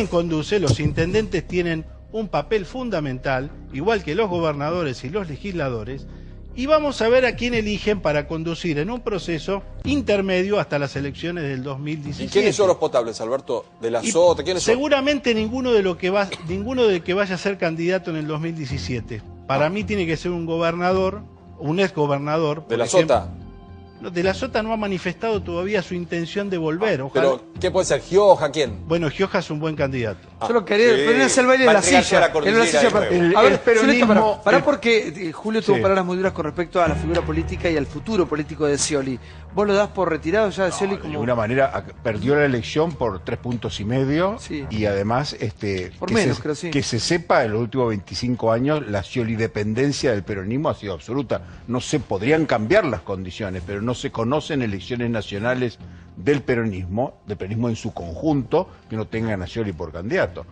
conduce. Los intendentes tienen un papel fundamental, igual que los gobernadores y los legisladores. Y vamos a ver a quién eligen para conducir en un proceso intermedio hasta las elecciones del 2017. ¿Y quiénes son los potables, Alberto? ¿De la SOTA? ¿Quiénes son? Seguramente ninguno del que vaya a ser candidato en el 2017. Para mí tiene que ser un gobernador, un exgobernador. ¿De la SOTA? De la SOTA no ha manifestado todavía su intención de volver. Ojalá. Pero, ¿qué puede ser? ¿Gioja? ¿Quién? Bueno, Gioja es un buen candidato. Yo lo quería, pero no es el baile de la silla. A ver, peronismo. Pará porque Julio tuvo palabras muy duras con respecto a la figura política y al futuro político de Scioli. ¿Vos lo das por retirado ya de Scioli? De alguna manera perdió la elección por 3,5 puntos y además que se sepa, en los últimos 25 años la Scioli dependencia del peronismo ha sido absoluta. No se podrían cambiar las condiciones, pero no se conocen elecciones nacionales del peronismo en su conjunto, que no tengan a Scioli por candidato.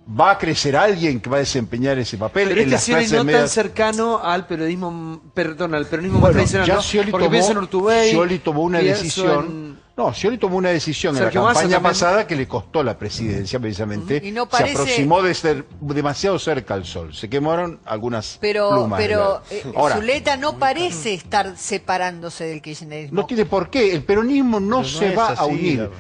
¿Va a crecer alguien que va a desempeñar ese papel? Pero este Scioli no tan cercano al peronismo, al peronismo más tradicional, ya ¿no? Scioli porque piensa en Urtubey, Scioli tomó una decisión No, Scioli tomó una decisión en la campaña pasada que le costó la presidencia, precisamente. Y no parece... Se aproximó de ser demasiado cerca al sol. Se quemaron algunas plumas. Pero Zuleta no parece estar separándose del kirchnerismo. No tiene por qué. El peronismo no se va a unir.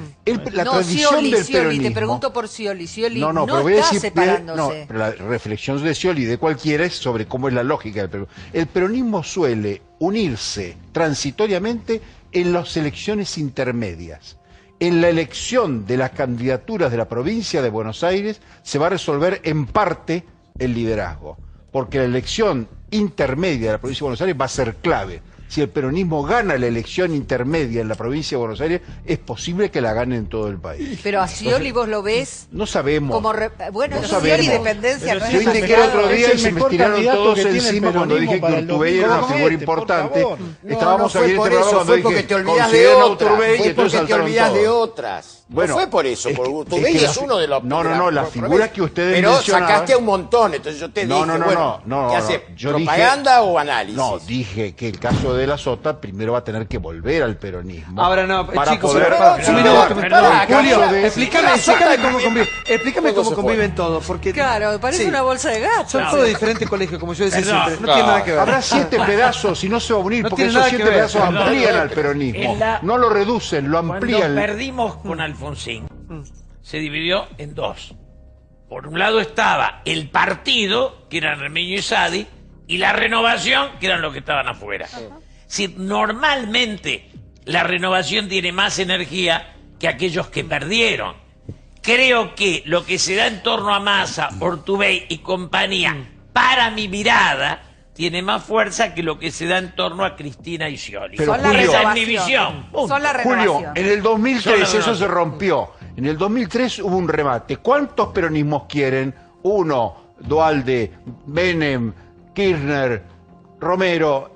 La tradición del peronismo... te pregunto por Scioli. Scioli no está separándose. No, pero la reflexión de Scioli de cualquiera es sobre cómo es la lógica del peronismo. El peronismo suele unirse transitoriamente en las elecciones intermedias. En la elección de las candidaturas de la provincia de Buenos Aires se va a resolver en parte el liderazgo, porque la elección intermedia de la provincia de Buenos Aires va a ser clave. Si el peronismo gana la elección intermedia en la provincia de Buenos Aires, es posible que la gane en todo el país. Pero a Scioli vos lo ves... No sabemos. Como bueno, no Scioli dependencia... No yo indiqué el otro día y se me tiraron todos encima cuando dije que Urtubey era una figura importante. Estábamos aquí en este programa cuando dije, consideren a Urtubey y entonces saltaron todos. Bueno, no fue por eso, porque Urtubey es uno de los... No, la figura que ustedes pero mencionaban... sacaste a un montón, entonces yo te dije, ¿qué hace? ¿Propaganda o análisis? No, dije que el caso de la Sota primero va a tener que volver al peronismo. Ahora no, para chicos, poder... Julio, explícame cómo conviven todos, porque... Claro, parece una bolsa de gatos. Son todos diferentes colegios, como yo decía siempre, no tiene nada que ver. Habrá 7 pedazos y no se va a unir, porque esos 7 pedazos amplían al peronismo. No lo reducen, lo amplían. Cuando perdimos con Alfonsín, se dividió en dos. Por un lado estaba el partido, que eran Remigio y Sadi, y la Renovación, que eran los que estaban afuera. Si normalmente la Renovación tiene más energía que aquellos que perdieron. Creo que lo que se da en torno a Massa, Urtubey y compañía, para mi mirada, tiene más fuerza que lo que se da en torno a Cristina y Scioli. Pero esa es mi visión. Son la renovación. Julio, en el 2003 eso se rompió. En el 2003 hubo un remate. ¿Cuántos peronismos quieren? Uno, Duhalde, Menem, Kirchner, Romero.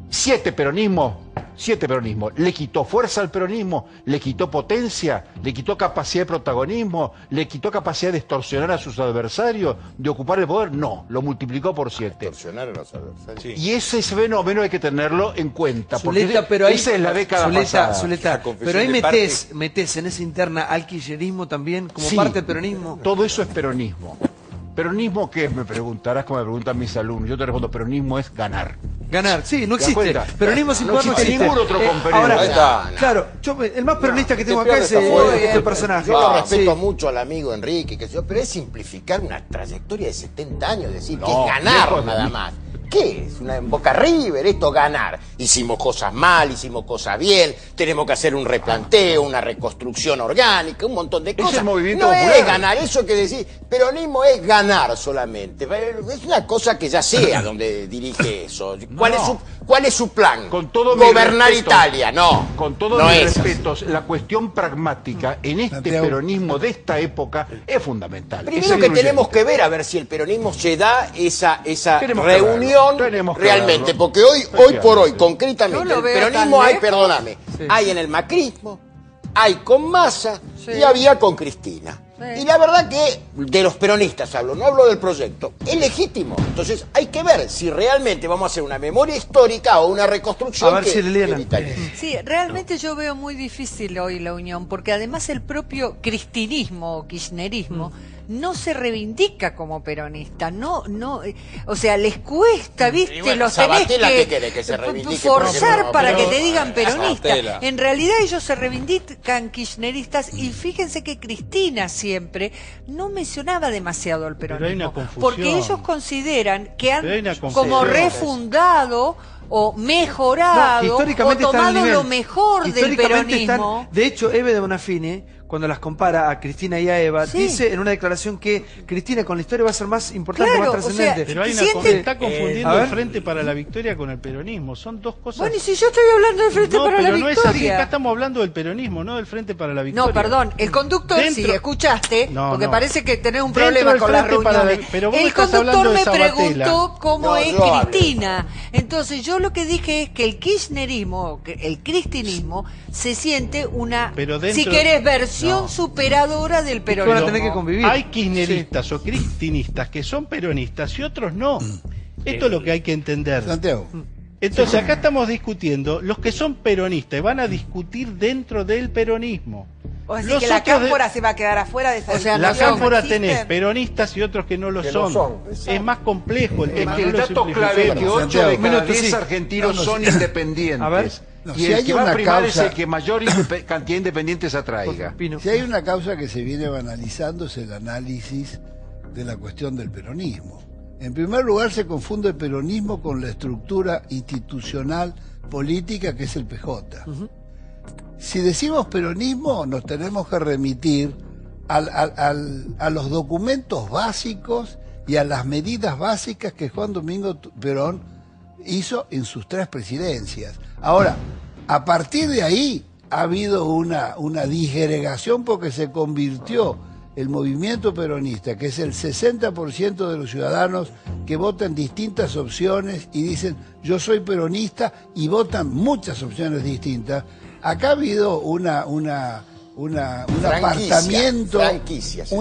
7 peronismos. 7 peronismos. Le quitó fuerza al peronismo, le quitó potencia, le quitó capacidad de protagonismo, le quitó capacidad de extorsionar a sus adversarios, de ocupar el poder. No, lo multiplicó por 7. Extorsionar a los adversarios. Sí. Y ese fenómeno hay que tenerlo en cuenta, Zuleta, porque pero ahí, esa es la década pasada. Zuleta, pero ahí metés en esa interna al kirchnerismo también, como parte del peronismo. Todo eso es peronismo. ¿Peronismo qué es? Me preguntarás como me preguntan mis alumnos. Yo te respondo, peronismo es ganar. Ganar, sí, no existe. Peronismo sin poder no existe. Ningún otro compañero. Ahora, claro, el más peronista que tengo acá es este personaje. Yo lo respeto mucho al amigo Enrique, pero es simplificar una trayectoria de 70 años, decir que es ganar nada más. ¿Qué es? Una Boca River, esto ganar. Hicimos cosas mal, hicimos cosas bien, tenemos que hacer un replanteo, una reconstrucción orgánica, un montón de cosas. Es el movimiento no popular. Es ganar, eso que decís, peronismo es ganar solamente. Es una cosa que ya sé a dónde dirige eso. ¿Cuál es su plan? Con todo gobernar respeto, Italia, no. Con todos mis respetos, la cuestión pragmática en este peronismo de esta época es fundamental. Primero que tenemos que ver a ver si el peronismo se da esa reunión realmente, porque hoy por hoy, concretamente, el peronismo hay, perdóname, hay en el macrismo, hay con Massa y había con Cristina. Y la verdad que, de los peronistas hablo, no hablo del proyecto, es legítimo. Entonces hay que ver si realmente vamos a hacer una memoria histórica o una reconstrucción. A ver si Liliana. Sí, realmente yo veo muy difícil hoy la unión, porque además el propio cristinismo o kirchnerismo no se reivindica como peronista, o sea, les cuesta, ¿viste? Bueno, los tenés que se forzar para que te digan peronista. En realidad ellos se reivindican kirchneristas y fíjense que Cristina siempre no mencionaba demasiado al peronismo, porque ellos consideran que han como refundado o mejorado o tomado lo mejor del peronismo. De hecho, Eve de Bonafini, cuando las compara a Cristina y a Eva, dice en una declaración que Cristina con la historia va a ser más importante, más trascendente. Pero hay está confundiendo el Frente para la Victoria con el peronismo. Son dos cosas... Bueno, y si yo estoy hablando del Frente para la Victoria... No, pero no es así. Acá estamos hablando del peronismo, no del Frente para la Victoria. No, perdón. El conductor, si escuchaste, porque parece que tenés un problema con las reuniones. El conductor me preguntó cómo es Cristina. Entonces, yo lo que dije es que el kirchnerismo, el cristinismo, se siente una, si querés, versión superadora del peronismo. Van a tener que convivir. Hay kirchneristas o cristinistas que son peronistas y otros no. Esto es lo que hay que entender. Santiago. Entonces acá estamos discutiendo, los que son peronistas van a discutir dentro del peronismo. O sea, que la cámpora se va a quedar afuera de esa discusión. La cámpora tenés peronistas y otros que no lo son. Es más complejo el tema. El dato clave es que 8 de cada 10 argentinos son independientes. A ver. Y el que va a primar es el que mayor cantidad de independientes atraiga. Si hay una causa que se viene banalizando es el análisis de la cuestión del peronismo. En primer lugar, se confunde el peronismo con la estructura institucional política que es el PJ. Si decimos peronismo, nos tenemos que remitir a los documentos básicos y a las medidas básicas que Juan Domingo Perón hizo en sus 3 presidencias. Ahora, a partir de ahí ha habido una disgregación porque se convirtió el movimiento peronista, que es el 60% de los ciudadanos que votan distintas opciones y dicen yo soy peronista y votan muchas opciones distintas. Acá ha habido un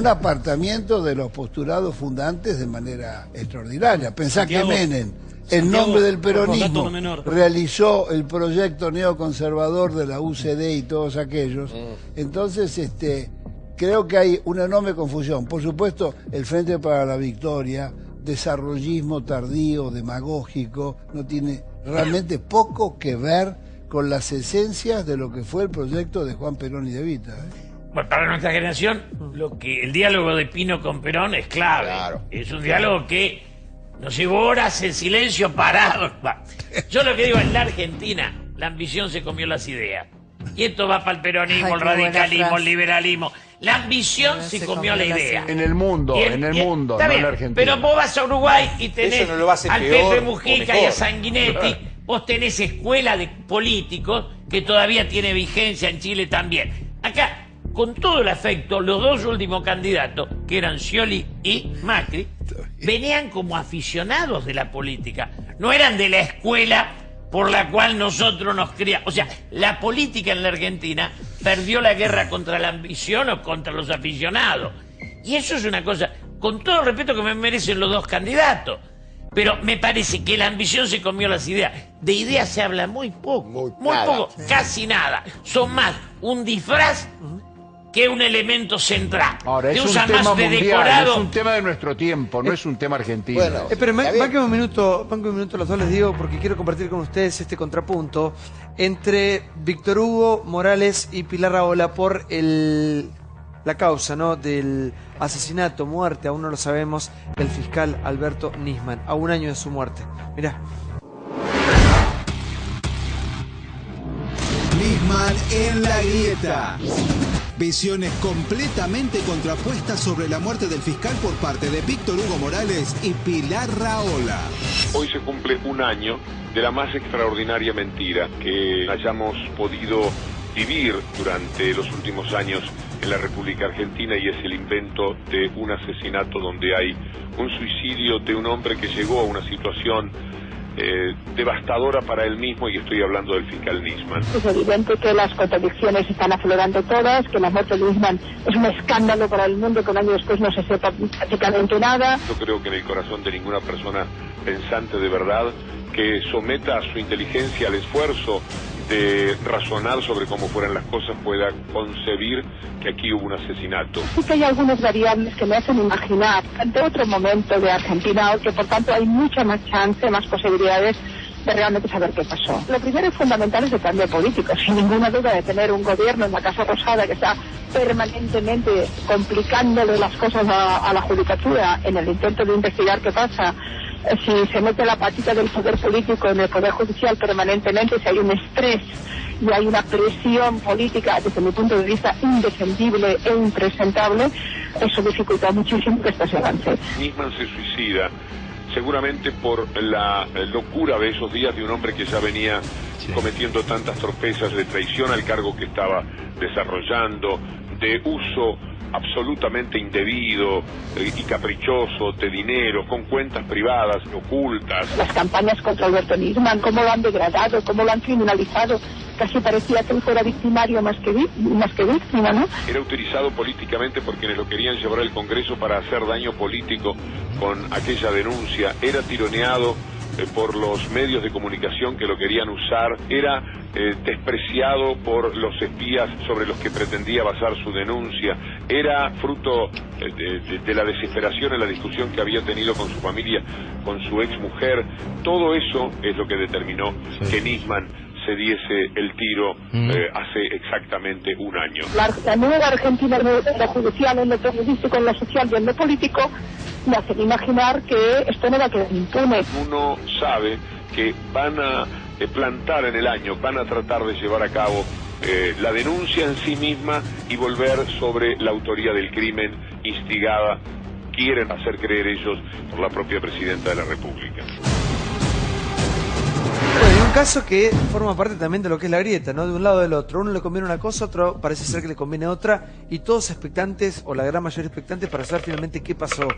apartamiento de los postulados fundantes de manera extraordinaria. Pensá que Menem, en nombre del peronismo, realizó el proyecto neoconservador de la UCD y todos aquellos. Entonces, creo que hay una enorme confusión. Por supuesto, el Frente para la Victoria, desarrollismo tardío, demagógico, no tiene realmente poco que ver con las esencias de lo que fue el proyecto de Juan Perón y de Evita. Bueno, para nuestra generación, el diálogo de Pino con Perón es clave. Claro. Es un diálogo que nos llevó horas en silencio parados. Yo lo que digo, en la Argentina, la ambición se comió las ideas. Y esto va para el peronismo, el radicalismo, el liberalismo. La ambición se comió la idea. En el mundo, no en la Argentina. Pero vos vas a Uruguay y tenés al Pepe Mujica y a Sanguinetti. Vos tenés escuela de políticos que todavía tiene vigencia en Chile también. Acá, con todo el afecto, los 2 últimos candidatos, que eran Scioli y Macri, venían como aficionados de la política. No eran de la escuela por la cual nosotros nos criamos. O sea, la política en la Argentina perdió la guerra contra la ambición o contra los aficionados. Y eso es una cosa, con todo el respeto que me merecen los 2 candidatos. Pero me parece que la ambición se comió las ideas. De ideas se habla muy poco. Muy poco, casi nada. Son más un disfraz que un elemento central. Ahora, es un tema mundial, es un tema de nuestro tiempo, no es un tema argentino. Bueno, pero banquen un minuto los dos, les digo, porque quiero compartir con ustedes este contrapunto entre Víctor Hugo Morales y Pilar Rahola por la causa, ¿no?, del asesinato, muerte, aún no lo sabemos, del fiscal Alberto Nisman, a 1 año de su muerte. Mirá. Nisman en la grieta. Visiones completamente contrapuestas sobre la muerte del fiscal por parte de Víctor Hugo Morales y Pilar Rahola. Hoy se cumple 1 año de la más extraordinaria mentira que hayamos podido vivir durante los últimos años en la República Argentina, y es el invento de un asesinato donde hay un suicidio de un hombre que llegó a una situación devastadora para él mismo, y estoy hablando del fiscal Nisman. Es evidente que las contradicciones están aflorando todas, que la muerte de Nisman es un escándalo para el mundo, que un año después no se sepa prácticamente nada. Yo creo que en el corazón de ninguna persona pensante de verdad que someta su inteligencia al esfuerzo de razonar sobre cómo fueran las cosas pueda concebir que aquí hubo un asesinato. Sí que hay algunas variables que me hacen imaginar ante otro momento de Argentina, que por tanto hay mucha más chance, más posibilidades de realmente saber qué pasó. Lo primero y fundamental es el cambio político, sin ninguna duda, de tener un gobierno en la Casa Rosada que está permanentemente complicándole las cosas a la judicatura en el intento de investigar qué pasa. Si se mete la patita del poder político en el poder judicial permanentemente, si hay un estrés y hay una presión política desde mi punto de vista indefendible e impresentable, eso dificulta muchísimo que esto se avance. Nisman se suicida seguramente por la locura de esos días de un hombre que ya venía cometiendo tantas torpezas de traición al cargo que estaba desarrollando, de uso absolutamente indebido y caprichoso de dinero, con cuentas privadas ocultas. Las campañas contra Alberto Nisman, cómo lo han degradado, cómo lo han criminalizado, casi parecía que él fuera victimario más que víctima, ¿no? Era utilizado políticamente por quienes lo querían llevar al Congreso para hacer daño político con aquella denuncia, era tironeado por los medios de comunicación que lo querían usar, era despreciado por los espías sobre los que pretendía basar su denuncia, era fruto de la desesperación en la discusión que había tenido con su familia, con su exmujer. Todo eso es lo que determinó que Nisman se diese el tiro hace exactamente un año. La nueva Argentina, en lo judicial, en lo periodístico, en lo social y en lo político, me hacen imaginar que esto no va a quedar impune. Uno sabe que van a plantar en el año, van a tratar de llevar a cabo la denuncia en sí misma y volver sobre la autoría del crimen instigada, quieren hacer creer ellos, por la propia presidenta de la República. Bueno, hay un caso que forma parte también de lo que es la grieta, ¿no? De un lado o del otro. Uno le conviene una cosa, otro parece ser que le conviene otra, y todos expectantes, o la gran mayoría expectantes, para saber finalmente qué pasó.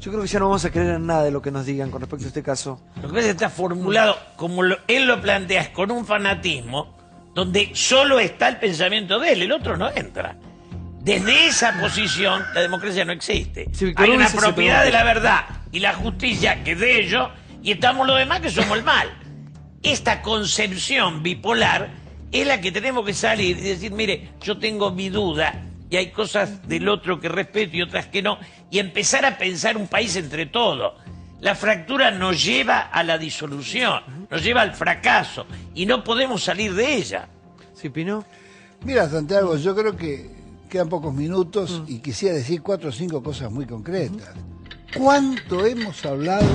Yo creo que ya no vamos a creer en nada de lo que nos digan con respecto a este caso. Lo que pasa es que está formulado, como él lo plantea, es con un fanatismo, donde solo está el pensamiento de él, el otro no entra. Desde esa posición, la democracia no existe. Sí, hay una propiedad de la verdad y la justicia que es de ellos, y estamos los demás que somos el mal. Esta concepción bipolar es la que tenemos que salir y decir, mire, yo tengo mi duda y hay cosas del otro que respeto y otras que no, y empezar a pensar un país entre todos. La fractura nos lleva a la disolución, nos lleva al fracaso y no podemos salir de ella. ¿Sí, Pino? Mira, Santiago, yo creo que quedan pocos minutos y quisiera decir 4 o 5 cosas muy concretas. ¿Cuánto hemos hablado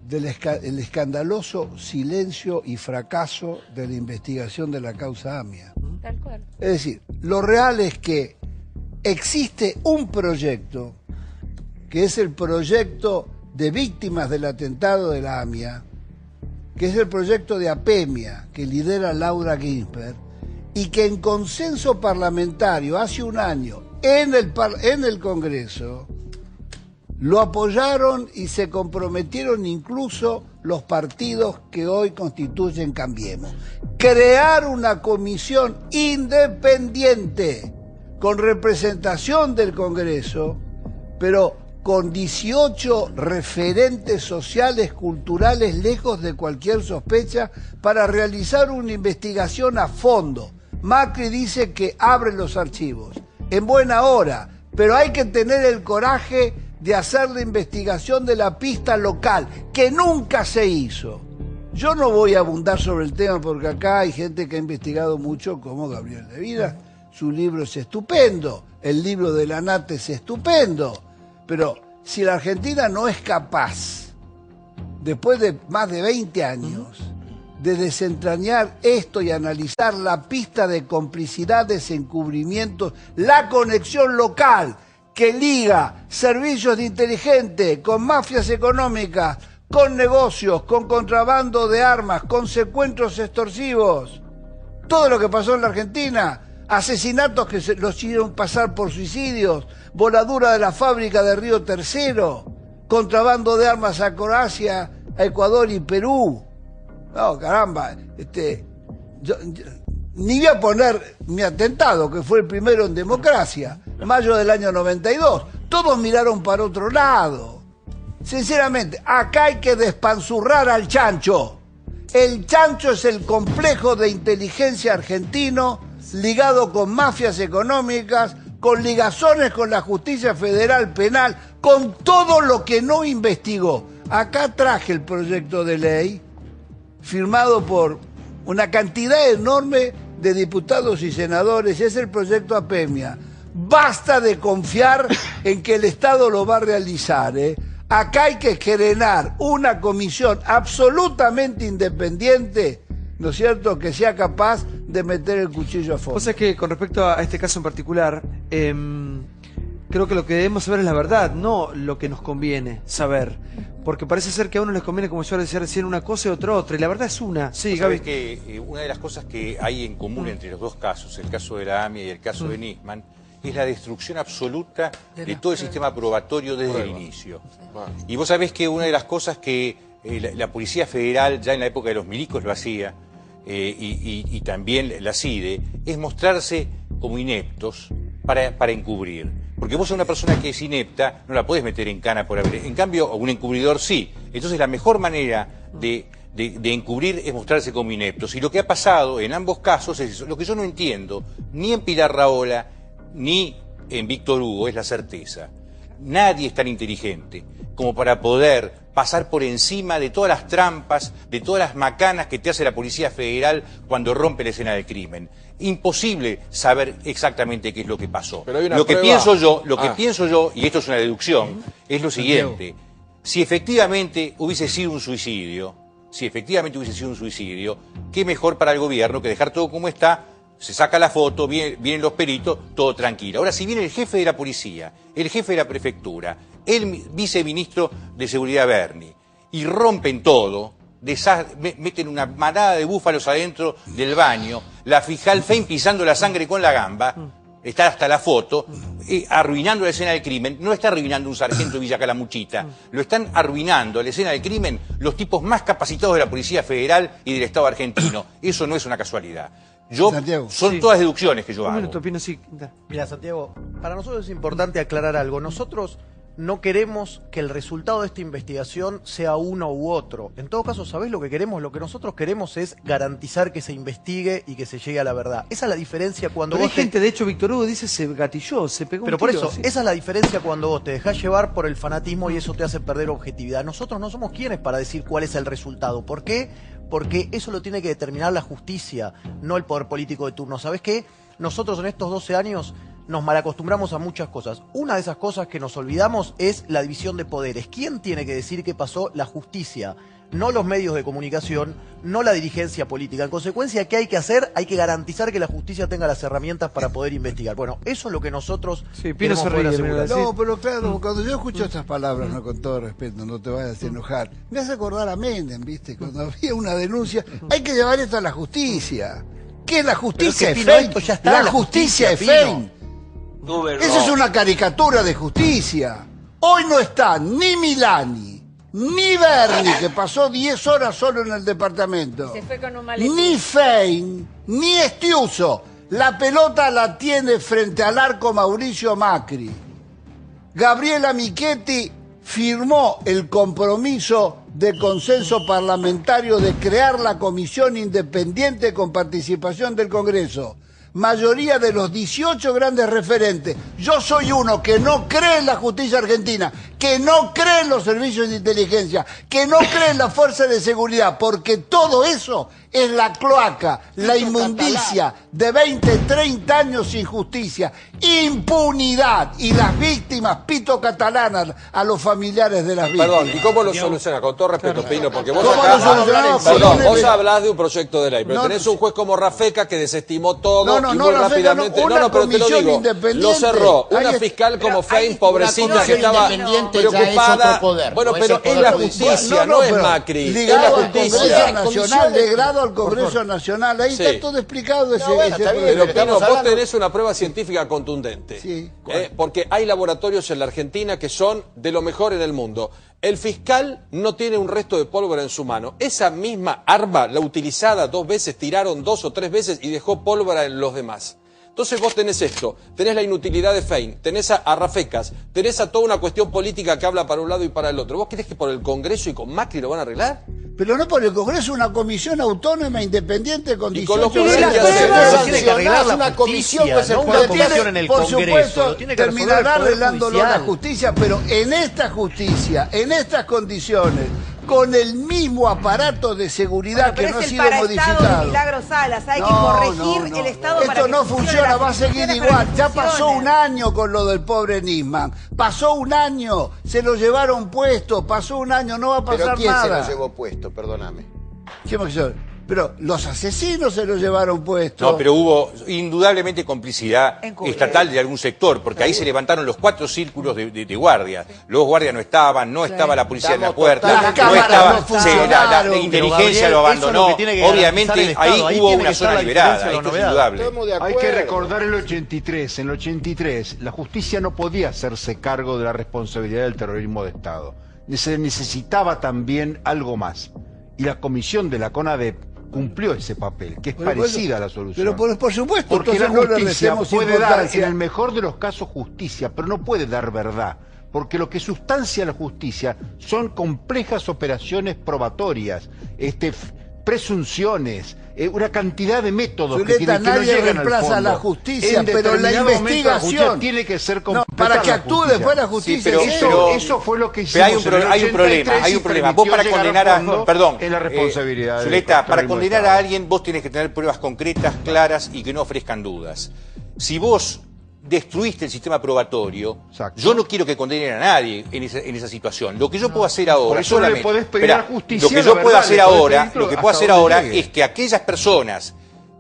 del escandaloso silencio y fracaso de la investigación de la causa AMIA? Tal cual. Es decir, lo real es que existe un proyecto, que es el proyecto de víctimas del atentado de la AMIA, que es el proyecto de APEMIA, que lidera Laura Ginsberg, y que en consenso parlamentario hace un año en el Congreso lo apoyaron y se comprometieron incluso los partidos que hoy constituyen Cambiemos. Crear una comisión independiente con representación del Congreso, pero con 18 referentes sociales, culturales, lejos de cualquier sospecha, para realizar una investigación a fondo. Macri dice que abre los archivos, en buena hora, pero hay que tener el coraje de hacer la investigación de la pista local, que nunca se hizo. Yo no voy a abundar sobre el tema porque acá hay gente que ha investigado mucho, como Gabriel de Vida. Su libro es estupendo, el libro de la Nate es estupendo, pero si la Argentina no es capaz, después de más de 20 años, de desentrañar esto y analizar la pista de complicidades, encubrimientos, la conexión local que liga servicios de inteligencia con mafias económicas, con negocios, con contrabando de armas, con secuestros extorsivos. Todo lo que pasó en la Argentina, asesinatos que los hicieron pasar por suicidios, voladura de la fábrica de Río Tercero, contrabando de armas a Croacia, a Ecuador y Perú. No, caramba, yo ni voy a poner mi atentado, que fue el primero en democracia, mayo del año 92. Todos miraron para otro lado. Sinceramente, acá hay que despanzurrar al chancho. El chancho es el complejo de inteligencia argentino ligado con mafias económicas, con ligazones con la justicia federal penal, con todo lo que no investigó. Acá traje el proyecto de ley firmado por una cantidad enorme de diputados y senadores, es el proyecto APEMIA. Basta de confiar en que el Estado lo va a realizar, Acá hay que generar una comisión absolutamente independiente, ¿no es cierto?, que sea capaz de meter el cuchillo a fondo. O sea que con respecto a este caso en particular, creo que lo que debemos saber es la verdad, no lo que nos conviene saber. Porque parece ser que a uno les conviene, como yo decía recién, una cosa y otra, y la verdad es una. Sí, Gaby. Sabes que una de las cosas que hay en común entre los dos casos, el caso de la AMIA y el caso de Nisman, es la destrucción absoluta de todo el sistema probatorio desde el inicio. Y vos sabés que una de las cosas que la Policía Federal, ya en la época de los milicos lo hacía, y también la CIDE, es mostrarse como ineptos para encubrir. Porque vos a una persona que es inepta no la podés meter en cana por haber... En cambio, a un encubridor sí. Entonces la mejor manera de encubrir es mostrarse como ineptos. Y lo que ha pasado en ambos casos es eso. Lo que yo no entiendo, ni en Pilar Rahola, ni en Víctor Hugo, es la certeza. Nadie es tan inteligente como para poder pasar por encima de todas las trampas, de todas las macanas que te hace la Policía Federal cuando rompe la escena del crimen. Imposible saber exactamente qué es lo que pasó. Lo que pienso yo, y esto es una deducción, es lo siguiente. Si efectivamente hubiese sido un suicidio, qué mejor para el gobierno que dejar todo como está. Se saca la foto, vienen los peritos, todo tranquilo. Ahora, si viene el jefe de la policía, el jefe de la prefectura, el viceministro de Seguridad Berni, y rompen todo, meten una manada de búfalos adentro del baño, la fiscal Fein pisando la sangre con la gamba, está hasta la foto, arruinando la escena del crimen. No está arruinando un sargento de Villa Calamuchita, lo están arruinando la escena del crimen los tipos más capacitados de la Policía Federal y del Estado argentino. Eso no es una casualidad. Son todas deducciones que yo hago. Mira, Santiago, para nosotros es importante aclarar algo. Nosotros no queremos que el resultado de esta investigación sea uno u otro. En todo caso, ¿sabés lo que queremos? Lo que nosotros queremos es garantizar que se investigue y que se llegue a la verdad. Esa es la diferencia cuando Pero hay gente, de hecho, Víctor Hugo dice se gatilló, se pegó Pero un por tiro, eso, esa es la diferencia cuando vos te dejás llevar por el fanatismo y eso te hace perder objetividad. Nosotros no somos quienes para decir cuál es el resultado. ¿Por qué? Porque eso lo tiene que determinar la justicia, no el poder político de turno. ¿Sabés qué? Nosotros en estos 12 años nos malacostumbramos a muchas cosas. Una de esas cosas que nos olvidamos es la división de poderes. ¿Quién tiene que decir qué pasó? La justicia. No los medios de comunicación, no la dirigencia política. En consecuencia, ¿qué hay que hacer? Hay que garantizar que la justicia tenga las herramientas para poder investigar. Bueno, eso es lo que nosotros queremos poder asegurar. No, pero claro, cuando yo escucho estas palabras, no, con todo respeto, no te vayas a enojar, me hace acordar a Menem, ¿viste? Cuando había una denuncia, hay que llevar esto a la justicia. ¿Qué es la justicia? Es Fein. La justicia es Fein. Esa es una caricatura de justicia. Hoy no está ni Milani, ni Berni, que pasó 10 horas solo en el departamento, se fue con un maletín, ni Fein, ni Estiuso. La pelota la tiene frente al arco Mauricio Macri. Gabriela Michetti firmó el compromiso de consenso parlamentario de crear la comisión independiente con participación del Congreso. Mayoría de los 18 grandes referentes. Yo soy uno que no cree en la justicia argentina, que no cree en los servicios de inteligencia, que no cree en la fuerza de seguridad, porque todo eso es la cloaca, la inmundicia de 20, 30 años sin justicia, impunidad, y las víctimas pito catalanas a los familiares de las víctimas. Perdón, ¿y cómo lo soluciona? Con todo respeto, Pino, porque vos vos hablás de un proyecto de ley, pero tenés un juez como Rafeca que desestimó todo y muy rápidamente. Pero te lo digo, lo cerró. Una fiscal como Fein, pobrecita, que estaba preocupada. Bueno, pero es la justicia, no es Macri. Es la justicia nacional, degrado al Congreso Nacional, ahí está todo explicado ese pero Pino, vos tenés una prueba científica contundente. Sí. Porque hay laboratorios en la Argentina que son de lo mejor en el mundo. El fiscal no tiene un resto de pólvora en su mano. Esa misma arma, la utilizada 2 veces, tiraron 2 o 3 veces y dejó pólvora en los demás. Entonces vos tenés esto, tenés la inutilidad de Fein, tenés a Rafecas, tenés a toda una cuestión política que habla para un lado y para el otro. ¿Vos creés que por el Congreso y con Macri lo van a arreglar? Pero no por el Congreso, una comisión autónoma independiente con 18 y con los poderes tiene que arreglar la comisión que se puede comisión en el Congreso. Por supuesto, terminará arreglándolo la justicia, pero en esta justicia, en estas condiciones, con el mismo aparato de seguridad que no ha sido modificado. Milagro Salas, hay que corregir el Estado para que esto no funciona, va a seguir igual. Ya pasó un año con lo del pobre Nisman. Pasó un año, se lo llevaron puesto, pasó un año, no va a pasar nada. ¿Pero quién se lo llevó puesto? Perdóname. Pero los asesinos se lo llevaron puesto. No, pero hubo indudablemente complicidad estatal de algún sector, porque ahí se levantaron los 4 círculos de guardia. Los guardias no estaban, no estaba la policía en la puerta, no estaba, la inteligencia lo abandonó. Obviamente ahí hubo una zona liberada, esto es indudable. Hay que recordar el 83. En el 83 la justicia no podía hacerse cargo de la responsabilidad del terrorismo de Estado. Se necesitaba también algo más. Y la comisión de la CONADEP cumplió ese papel, que es parecida a la solución. Pero por supuesto, porque la no justicia puede dar, en el mejor de los casos, justicia, pero no puede dar verdad. Porque lo que sustancia la justicia son complejas operaciones probatorias, presunciones, una cantidad de métodos que no llegan al fondo. A la justicia, pero la investigación tiene que ser para que actúe después la justicia. Sí, pero eso fue lo que hicimos. Pero hay un problema. Vos para condenar es la responsabilidad. Zuleta, para condenar a alguien vos tenés que tener pruebas concretas, claras y que no ofrezcan dudas. Si vos destruiste el sistema probatorio, yo no quiero que condenen a nadie en esa situación. Lo que yo puedo hacer ahora, solamente, lo que yo puedo hacer ahora es que aquellas personas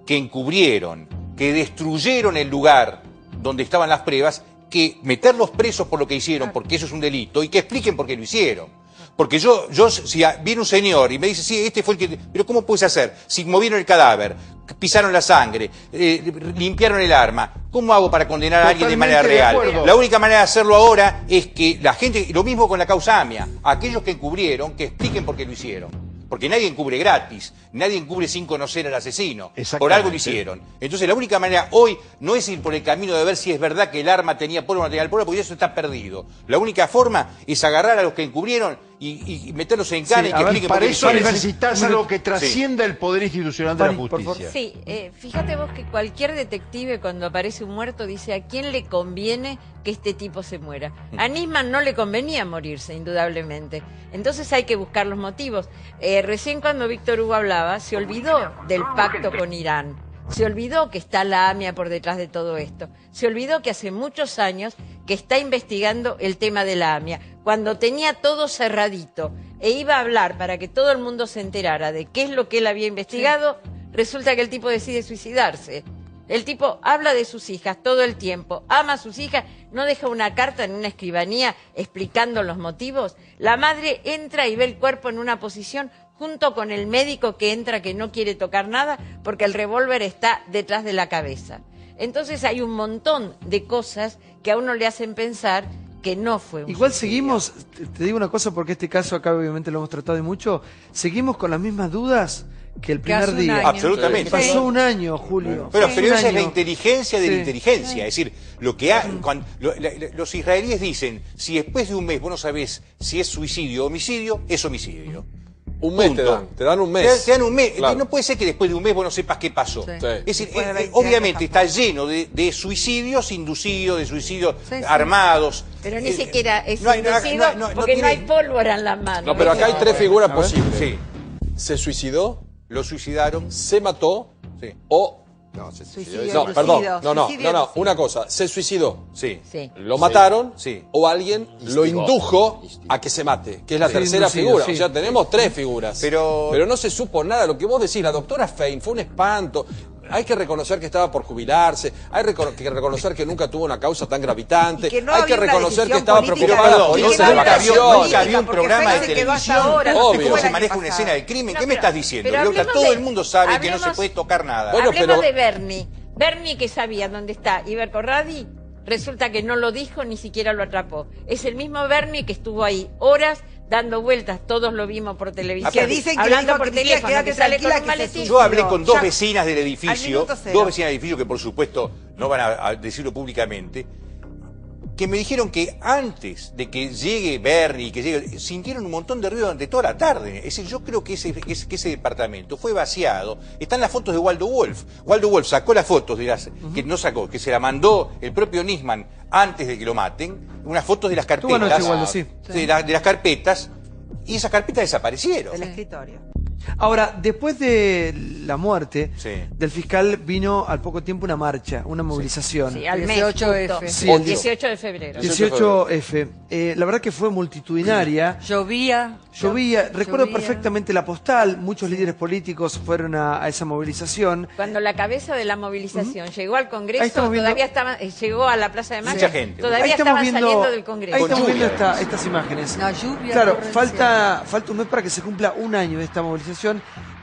que encubrieron, que destruyeron el lugar donde estaban las pruebas, que meterlos presos por lo que hicieron, porque eso es un delito, y que expliquen por qué lo hicieron. Porque si viene un señor y me dice, sí, este fue el que... Pero ¿cómo puedes hacer? Si movieron el cadáver, pisaron la sangre, limpiaron el arma, ¿cómo hago para condenar a alguien de manera real? La única manera de hacerlo ahora es que la gente, lo mismo con la causa AMIA, aquellos que encubrieron, que expliquen por qué lo hicieron. Porque nadie encubre gratis, nadie encubre sin conocer al asesino, por algo lo hicieron. Entonces la única manera hoy no es ir por el camino de ver si es verdad que el arma tenía polvo o no tenía polvo, porque eso está perdido. La única forma es agarrar a los que encubrieron y meterlos en cana y que expliquen por qué lo hicieron. Para eso necesitas algo que trascienda el poder institucional de la justicia. Sí, fíjate vos que cualquier detective cuando aparece un muerto dice a quién le conviene que este tipo se muera. A Nisman no le convenía morirse, indudablemente. Entonces hay que buscar los motivos. Recién cuando Víctor Hugo hablaba, se olvidó del pacto con Irán. Se olvidó que está la AMIA por detrás de todo esto. Se olvidó que hace muchos años que está investigando el tema de la AMIA. Cuando tenía todo cerradito e iba a hablar para que todo el mundo se enterara de qué es lo que él había investigado, resulta que el tipo decide suicidarse. El tipo habla de sus hijas todo el tiempo, ama a sus hijas, no deja una carta en una escribanía explicando los motivos. La madre entra y ve el cuerpo en una posición junto con el médico que entra que no quiere tocar nada porque el revólver está detrás de la cabeza. Entonces hay un montón de cosas que a uno le hacen pensar que no fue un Igual suicidio. Seguimos, te digo una cosa porque este caso acá obviamente lo hemos tratado de mucho, seguimos con las mismas dudas que el primer día. Absolutamente. Pasó un año, Julio. Pero esa es la inteligencia de la inteligencia. Es decir, lo que los israelíes dicen, si después de un mes vos no sabés si es suicidio o homicidio, es homicidio. Un mes te dan un mes. Te dan un mes. Claro. No puede ser que después de un mes vos no sepas qué pasó. Es decir, obviamente está lleno de suicidios inducidos, de suicidios armados. Pero ni siquiera es inducido porque no hay pólvora en la mano. No, pero acá hay tres figuras posibles. Sí. ¿Se suicidó? ¿Lo suicidaron? ¿Se mató? Sí. ¿O No, se suicidó. No, perdón. No. Una cosa. Se suicidó. Sí. Lo mataron. Sí. O alguien lo indujo a que se mate. Que es la tercera figura. O sea, tenemos tres figuras. Pero no se supo nada. Lo que vos decís, la doctora Fein fue un espanto. Hay que reconocer que estaba por jubilarse, hay que reconocer que nunca tuvo una causa tan gravitante, hay que reconocer que estaba preocupada por irse de vacaciones. Nunca había un programa de televisión de cómo se maneja una escena de crimen. ¿Qué me estás diciendo? Todo el mundo sabe que no se puede tocar nada. Hablemos de Bernie. Bernie, que sabía dónde está Iber Corradi, resulta que no lo dijo, ni siquiera lo atrapó. Es el mismo Bernie que estuvo ahí horas dando vueltas, todos lo vimos por televisión. Que dicen que hablando por teléfono, que sale con un maletín. Yo hablé con dos vecinas del edificio, que por supuesto no van a decirlo públicamente, que me dijeron que antes de que llegue Bernie, sintieron un montón de ruido durante toda la tarde. Es decir, yo creo que ese departamento fue vaciado. Están las fotos de Waldo Wolf. Waldo Wolf sacó las fotos que se la mandó el propio Nisman antes de que lo maten, unas fotos de las carpetas, de las carpetas, y esas carpetas desaparecieron. Del escritorio. Ahora, después de la muerte del fiscal vino al poco tiempo una marcha, una movilización. Sí, al 18F. Sí, el 18 de febrero. 18F. La verdad que fue multitudinaria. Llovía. Recuerdo perfectamente la postal, muchos líderes políticos fueron a esa movilización. Cuando la cabeza de la movilización llegó al Congreso, llegó a la Plaza de Mayo, mucha gente. Todavía estaban saliendo del Congreso. Ahí estamos viendo estas imágenes. La lluvia. Claro, falta un mes para que se cumpla un año de esta movilización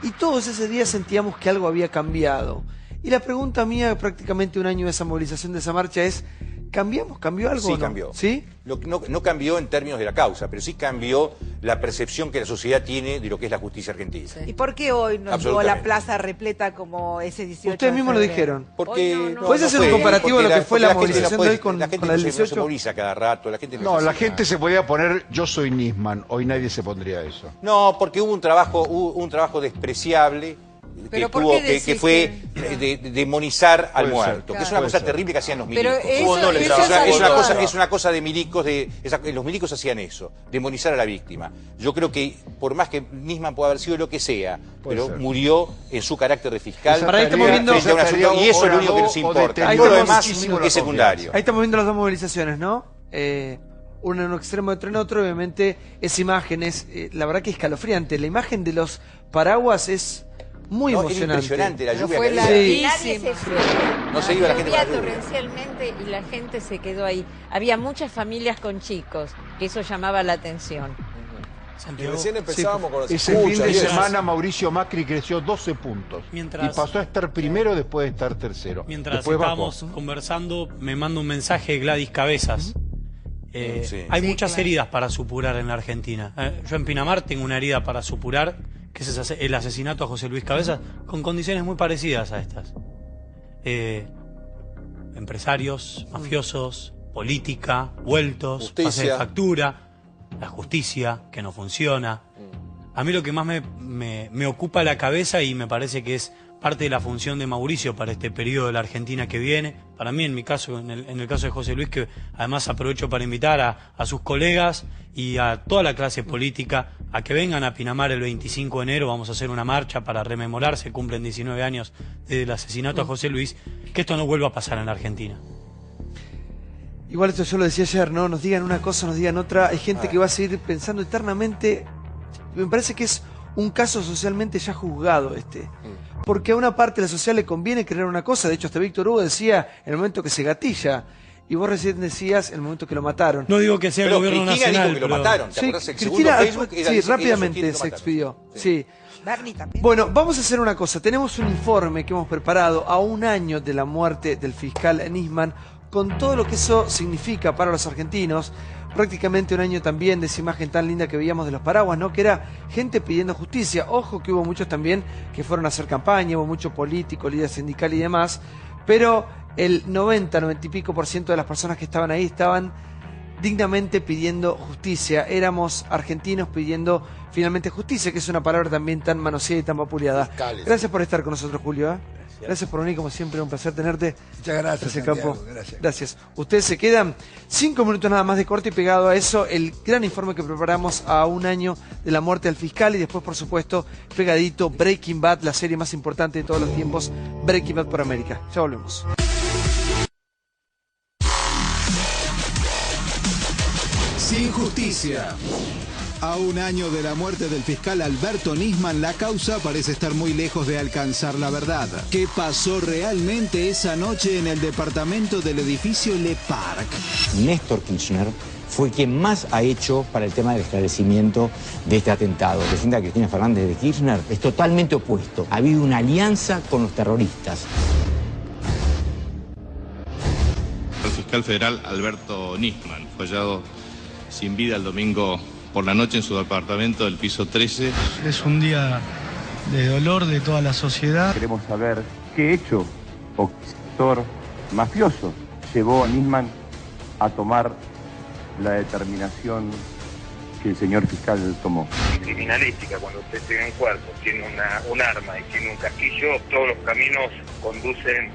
y todos ese día sentíamos que algo había cambiado. Y la pregunta mía, prácticamente un año de esa movilización, de esa marcha, es: ¿cambió algo? Sí, o no? cambió. ¿Sí? No cambió en términos de la causa, pero sí cambió la percepción que la sociedad tiene de lo que es la justicia argentina. ¿Y por qué hoy no estuvo la plaza repleta como ese 18 Ustedes mismos lo febrero? dijeron. Porque ¿Puedes hacer un comparativo de lo que fue la movilización de hoy con la gente la del no 18? se moviliza cada rato, la gente No, la gente se podía poner yo soy Nisman, hoy nadie se pondría eso. No, porque hubo un trabajo despreciable que fue demonizar al muerto, que es una cosa terrible que hacían los milicos. Es una cosa de milicos, los milicos hacían eso, demonizar a la víctima. Yo creo que por más que Nisman pueda haber sido lo que sea, pero murió en su carácter de fiscal. Y eso es lo único que nos importa. Todo lo demás es secundario. Ahí estamos viendo las dos movilizaciones, ¿no? Uno en un extremo, otro en otro. Obviamente esa imagen es, la verdad que escalofriante. La imagen de los paraguas es muy emocionante. Impresionante la lluvia. Fue nadie se fue. No se iba la gente. Llovía torrencialmente y la gente se quedó ahí. Había muchas familias con chicos, que eso llamaba la atención. Recién empezábamos con las ese fin de semana Mauricio Macri creció 12 puntos y pasó a estar primero después de estar tercero. Mientras estábamos conversando, me manda un mensaje Gladys Cabezas. Hay muchas heridas para supurar en la Argentina. Yo en Pinamar tengo una herida para supurar, que es el asesinato a José Luis Cabezas, con condiciones muy parecidas a estas. Empresarios, mafiosos, política, vueltos, pase de factura, la justicia que no funciona. A mí lo que más me ocupa la cabeza, y me parece que es parte de la función de Mauricio para este periodo de la Argentina que viene, para mí en mi caso, en el caso de José Luis, que además aprovecho para invitar a sus colegas y a toda la clase política a que vengan a Pinamar el 25 de enero, vamos a hacer una marcha para rememorar, se cumplen 19 años del asesinato a José Luis, que esto no vuelva a pasar en la Argentina. Igual esto yo lo decía ayer, ¿no? Nos digan una cosa, nos digan otra, hay gente que va a seguir pensando eternamente, me parece que es un caso socialmente ya juzgado porque a una parte de la sociedad le conviene creer una cosa. De hecho, hasta Víctor Hugo decía en el momento que se gatilla, y vos recién decías en el momento que lo mataron. No digo que sea el gobierno Cristina nacional, dijo que lo mataron. ¿Te acuerdas? Cristina, rápidamente se expidió. Sí. Bernie también. Bueno, vamos a hacer una cosa. Tenemos un informe que hemos preparado a un año de la muerte del fiscal Nisman, con todo lo que eso significa para los argentinos. Prácticamente un año también de esa imagen tan linda que veíamos de los paraguas, ¿no? Que era gente pidiendo justicia. Ojo que hubo muchos también que fueron a hacer campaña, hubo mucho político, líder sindical y demás, pero el 90 y pico % de las personas que estaban ahí estaban dignamente pidiendo justicia. Éramos argentinos pidiendo finalmente justicia, que es una palabra también tan manoseada y tan vapuleada. Gracias por estar con nosotros, Julio. Gracias por venir, como siempre, un placer tenerte. Muchas gracias, Santiago. Gracias. Ustedes se quedan 5 minutos nada más de corte, y pegado a eso el gran informe que preparamos a un año de la muerte del fiscal, y después, por supuesto, pegadito, Breaking Bad, la serie más importante de todos los tiempos, Breaking Bad por América. Ya volvemos. Sin justicia. A un año de la muerte del fiscal Alberto Nisman, la causa parece estar muy lejos de alcanzar la verdad. ¿Qué pasó realmente esa noche en el departamento del edificio Le Parc? Néstor Kirchner fue quien más ha hecho para el tema del esclarecimiento de este atentado. La presidenta Cristina Fernández de Kirchner es totalmente opuesto. Ha habido una alianza con los terroristas. El fiscal federal Alberto Nisman fue hallado sin vida el domingo por la noche en su departamento del piso 13. Es un día de dolor de toda la sociedad. Queremos saber qué hecho o sector mafioso llevó a Nisman a tomar la determinación que el señor fiscal tomó. Criminalística, cuando usted tiene un cuerpo, tiene un arma y tiene un casquillo, todos los caminos conducen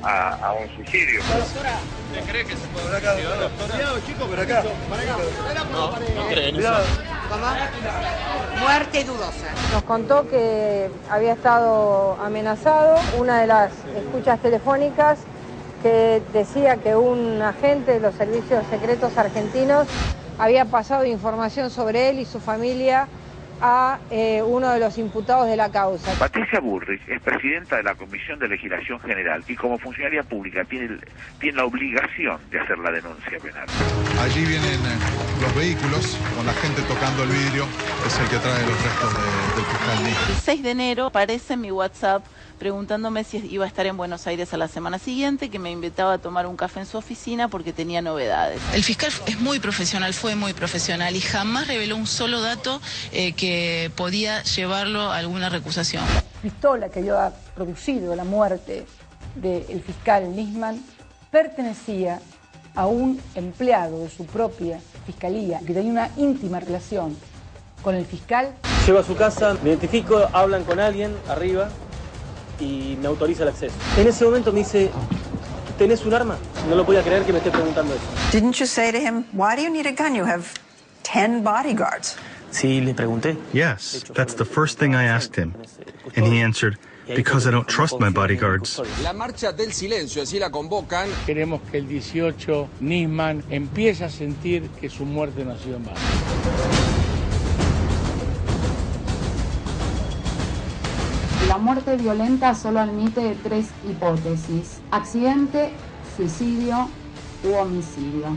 a un suicidio. ¿Usted cree que se puede ver acá? Cuidado, chicos, pero acá. No creen eso. ¿Cómo? Muerte dudosa. Nos contó que había estado amenazado. Una de las escuchas telefónicas que decía que un agente de los servicios secretos argentinos había pasado información sobre él y su familia a uno de los imputados de la causa. Patricia Bullrich es presidenta de la Comisión de Legislación General y como funcionaria pública tiene la obligación de hacer la denuncia penal. Allí vienen los vehículos con la gente tocando el vidrio, es el que trae los restos del fiscal Nisman. El 6 de enero aparece en mi WhatsApp preguntándome si iba a estar en Buenos Aires a la semana siguiente, que me invitaba a tomar un café en su oficina porque tenía novedades. El fiscal es muy profesional, fue muy profesional y jamás reveló un solo dato que podía llevarlo a alguna recusación. La pistola que yo ha producido la muerte del fiscal Nisman pertenecía a un empleado de su propia fiscalía que tenía una íntima relación con el fiscal. Llego a su casa, me identifico, hablan con alguien arriba y me autoriza el acceso. En ese momento me dice, ¿tenés un arma? No lo podía creer que me esté preguntando eso. Didn't you say to him, why do you need a gun? You have 10 bodyguards. Sí, le pregunté. Yes, that's the first thing I asked him. And he answered, because I don't trust my bodyguards. La marcha del silencio, así la convocan. Queremos que el 18 Nisman empiece a sentir que su muerte no ha sido en vano. La muerte violenta solo admite 3 hipótesis: accidente, suicidio u homicidio.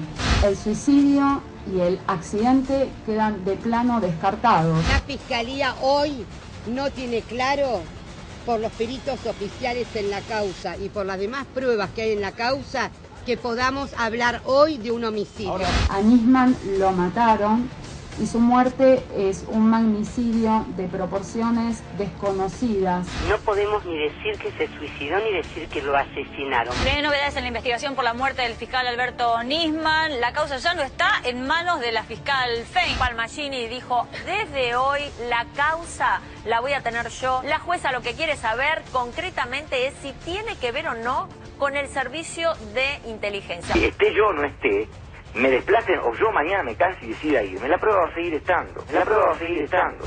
El suicidio y el accidente quedan de plano descartados. La Fiscalía hoy no tiene claro, por los peritos oficiales en la causa y por las demás pruebas que hay en la causa, que podamos hablar hoy de un homicidio. A Nisman lo mataron y su muerte es un magnicidio de proporciones desconocidas. No podemos ni decir que se suicidó ni decir que lo asesinaron. Hay novedades en la investigación por la muerte del fiscal Alberto Nisman. La causa ya no está en manos de la fiscal Fein. Palmagini dijo, desde hoy la causa la voy a tener yo. La jueza lo que quiere saber concretamente es si tiene que ver o no con el servicio de inteligencia. Si esté yo o no esté, me desplacen o yo mañana me canse y decida irme. La prueba va a seguir estando. La prueba va a seguir estando.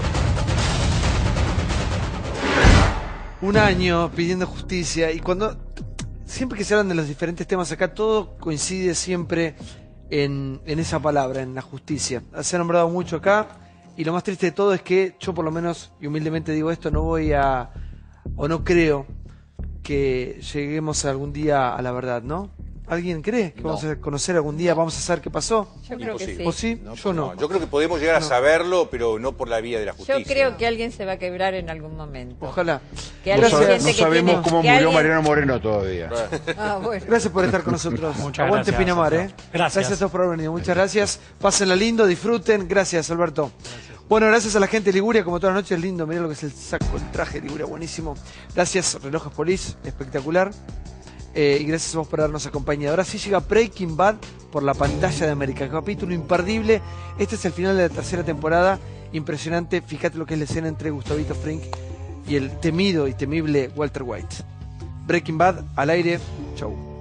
Un año pidiendo justicia y siempre que se hablan de los diferentes temas acá, todo coincide siempre en esa palabra, en la justicia. Se ha nombrado mucho acá y lo más triste de todo es que yo por lo menos, y humildemente digo esto, no creo que lleguemos algún día a la verdad, ¿no? ¿Alguien cree que vamos a conocer algún día, vamos a saber qué pasó? Yo creo que sí. ¿O sí? No, yo no. Yo creo que podemos llegar a saberlo, pero no por la vía de la justicia. Yo creo que alguien se va a quebrar en algún momento. Ojalá. Que no sabemos cómo murió Mariano Moreno todavía. Bueno. Gracias por estar con nosotros. Muchas Aguante gracias, Pinamar, Gracias a todos por haber venido. Muchas gracias. Pásenla lindo, disfruten. Gracias, Alberto. Bueno, gracias a la gente de Liguria, como todas las noches, lindo. Mirá lo que es el saco, el traje de Liguria, buenísimo. Gracias, Relojes Police, espectacular. Y gracias a vos por habernos acompañado. Ahora sí llega Breaking Bad por la pantalla de América. Capítulo imperdible. Este es el final de la tercera temporada. Impresionante. Fíjate lo que es la escena entre Gustavito Frink y el temido y temible Walter White. Breaking Bad al aire. Chau.